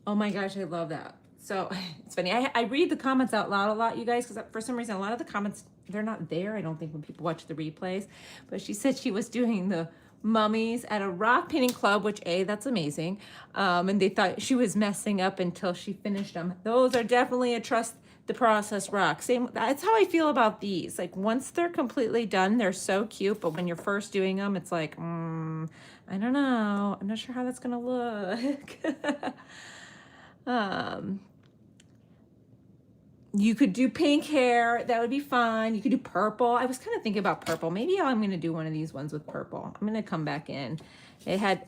A: Oh my gosh, I love that. So it's funny. I read the comments out loud a lot, you guys, because for some reason, a lot of the comments, they're not there, I don't think, when people watch the replays. But she said she was doing the mummies at a rock painting club, which, that's amazing. And they thought she was messing up until she finished them. Those are definitely a trust the process rock. Same, that's how I feel about these. Like once they're completely done, they're so cute. But when you're first doing them, it's like, I don't know. I'm not sure how that's gonna look. You could do pink hair. That would be fun. You could do purple. I was kind of thinking about purple. Maybe I'm going to do one of these ones with purple. I'm going to come back in. It had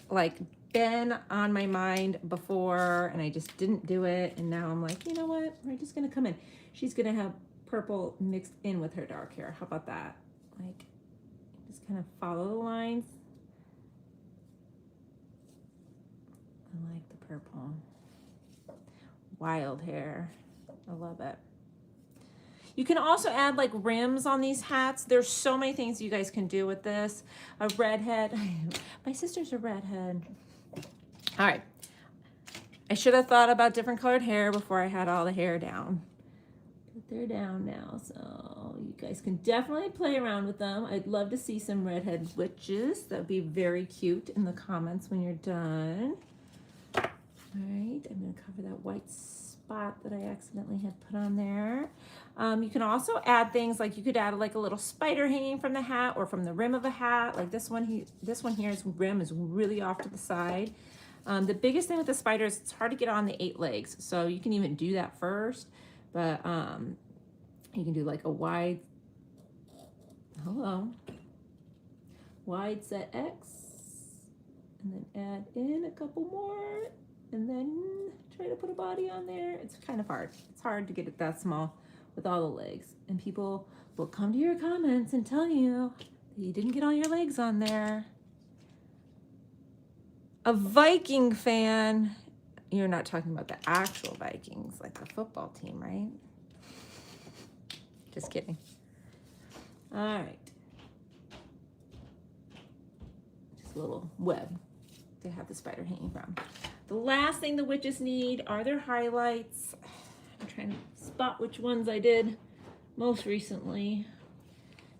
A: like been on my mind before and I just didn't do it. And now I'm like, you know what? We're just going to come in. She's going to have purple mixed in with her dark hair. How about that? Like, just kind of follow the lines. I like the purple. Wild hair. I love it. You can also add like rims on these hats. There's so many things you guys can do with this. A redhead. My sister's a redhead. All right. I should have thought about different colored hair before I had all the hair down. But they're down now, so you guys can definitely play around with them. I'd love to see some redhead witches. That would be very cute in the comments when you're done. All right, I'm going to cover that white spot that I accidentally had put on there. You can also add things like you could add like a little spider hanging from the hat or from the rim of a hat. Like this one here's rim is really off to the side. The biggest thing with the spider is it's hard to get on the 8 legs. So you can even do that first, but you can do like a wide set X and then add in a couple more and then try to put a body on there. It's kind of hard. It's hard to get it that small with all the legs, and people will come to your comments and tell you that you didn't get all your legs on there. A Viking fan, you're not talking about the actual Vikings, like the football team, right? Just kidding. All right. Just a little web to have the spider hanging from. The last thing the witches need are their highlights. I'm trying to spot which ones I did most recently.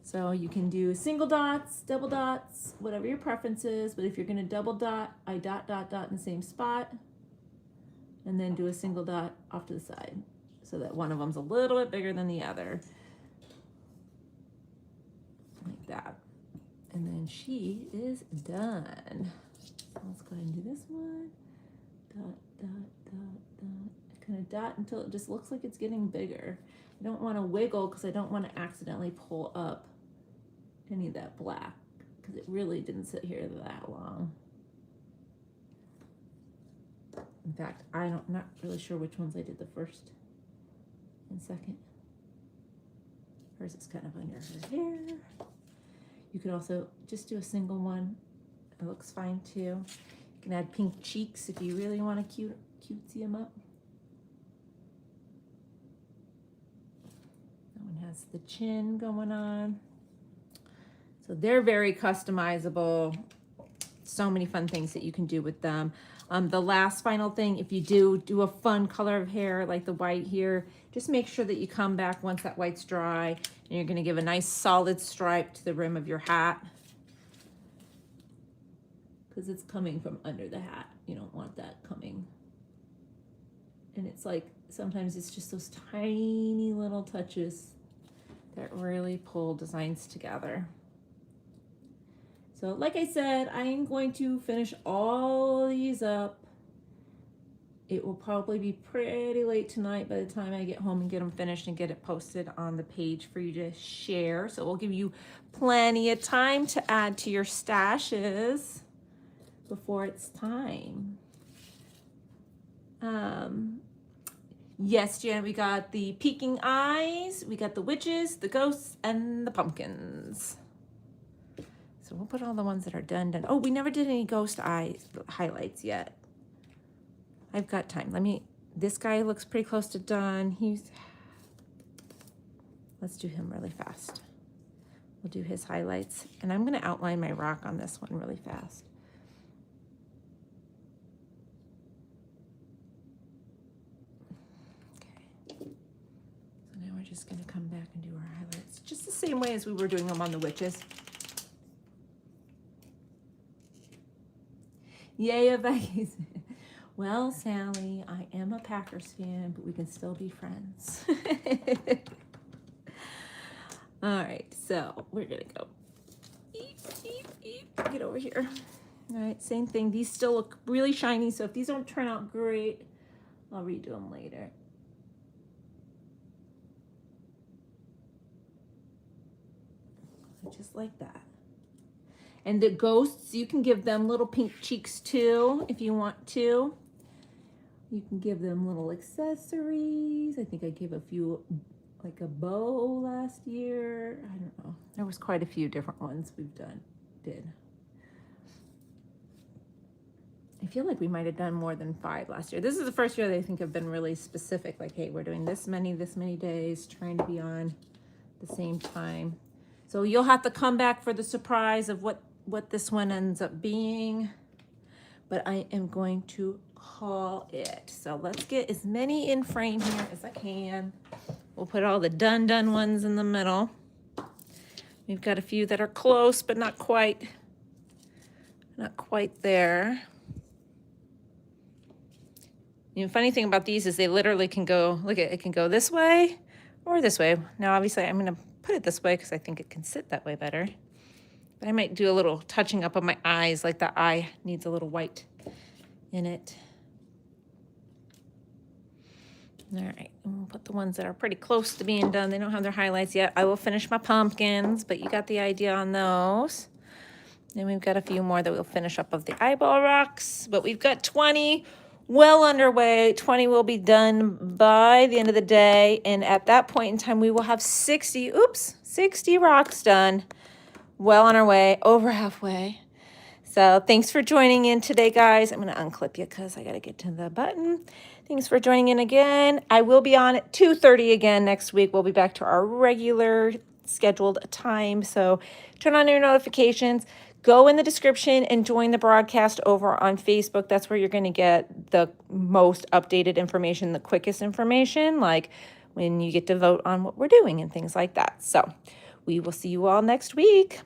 A: So you can do single dots, double dots, whatever your preference is. But if you're going to double dot, I dot, dot, dot in the same spot. And then do a single dot off to the side so that one of them's a little bit bigger than the other. Like that. And then she is done. So let's go ahead and do this one. Dot, dot, dot, dot. Kind of dot until it just looks like it's getting bigger. I don't want to wiggle because I don't want to accidentally pull up any of that black because it really didn't sit here that long. In fact, I'm not really sure which ones I did the first and second. Hers is kind of under her hair. You could also just do a single one. It looks fine too. You can add pink cheeks if you really want to cutesy them up. That one has the chin going on. So they're very customizable. So many fun things that you can do with them. The last final thing, if you do a fun color of hair like the white here, just make sure that you come back once that white's dry, and you're going to give a nice solid stripe to the rim of your hat because it's coming from under the hat. You don't want that coming. And it's like sometimes it's just those tiny little touches that really pull designs together. So like I said, I'm going to finish all these up. It will probably be pretty late tonight by the time I get home and get them finished and get it posted on the page for you to share. So we'll give you plenty of time to add to your stashes before it's time. Yes, Janet, we got the peeking eyes, we got the witches, the ghosts, and the pumpkins. So we'll put all the ones that are done. Oh, we never did any ghost eyes highlights yet. I've got time. This guy looks pretty close to done. Let's do him really fast. We'll do his highlights. And I'm gonna outline my rock on this one really fast. Okay. So now we're just gonna come back and do our highlights. Just the same way as we were doing them on the witches. Yay, a Vikings. Well, Sally, I am a Packers fan, but we can still be friends. All right, so we're gonna go. Get over here. All right, same thing. These still look really shiny, so if these don't turn out great, I'll redo them later. Just like that. And the ghosts, you can give them little pink cheeks too, if you want to. You can give them little accessories. I think I gave a few like a bow last year. I don't know. There was quite a few different ones we've did. I feel like we might have done more than 5 last year. This is the first year that I think have been really specific, like, hey, we're doing this many days, trying to be on the same time. So you'll have to come back for the surprise of what this one ends up being. But I am going to call it. So let's get as many in frame here as I can. We'll put all the done ones in the middle. We've got a few that are close, but not quite there. The funny thing about these is they literally can go, look at it, can go this way or this way. Now, obviously, I'm going to put it this way because I think it can sit that way better. But I might do a little touching up of my eyes, like the eye needs a little white in it. All right, and we'll put the ones that are pretty close to being done. They don't have their highlights yet. I will finish my pumpkins, but you got the idea on those. Then we've got a few more that we'll finish up of the eyeball rocks, but we've got 20 well underway. 20 will be done by the end of the day, and at that point in time, we will have 60 rocks done. Well on our way, over halfway. So thanks for joining in today, guys. I'm going to unclip you because I got to get to the button. Thanks for joining in again. I will be on at 2:30 again next week. We'll be back to our regular scheduled time. So turn on your notifications. Go in the description and join the broadcast over on Facebook. That's where you're going to get the most updated information, the quickest information, like when you get to vote on what we're doing and things like that. So we will see you all next week.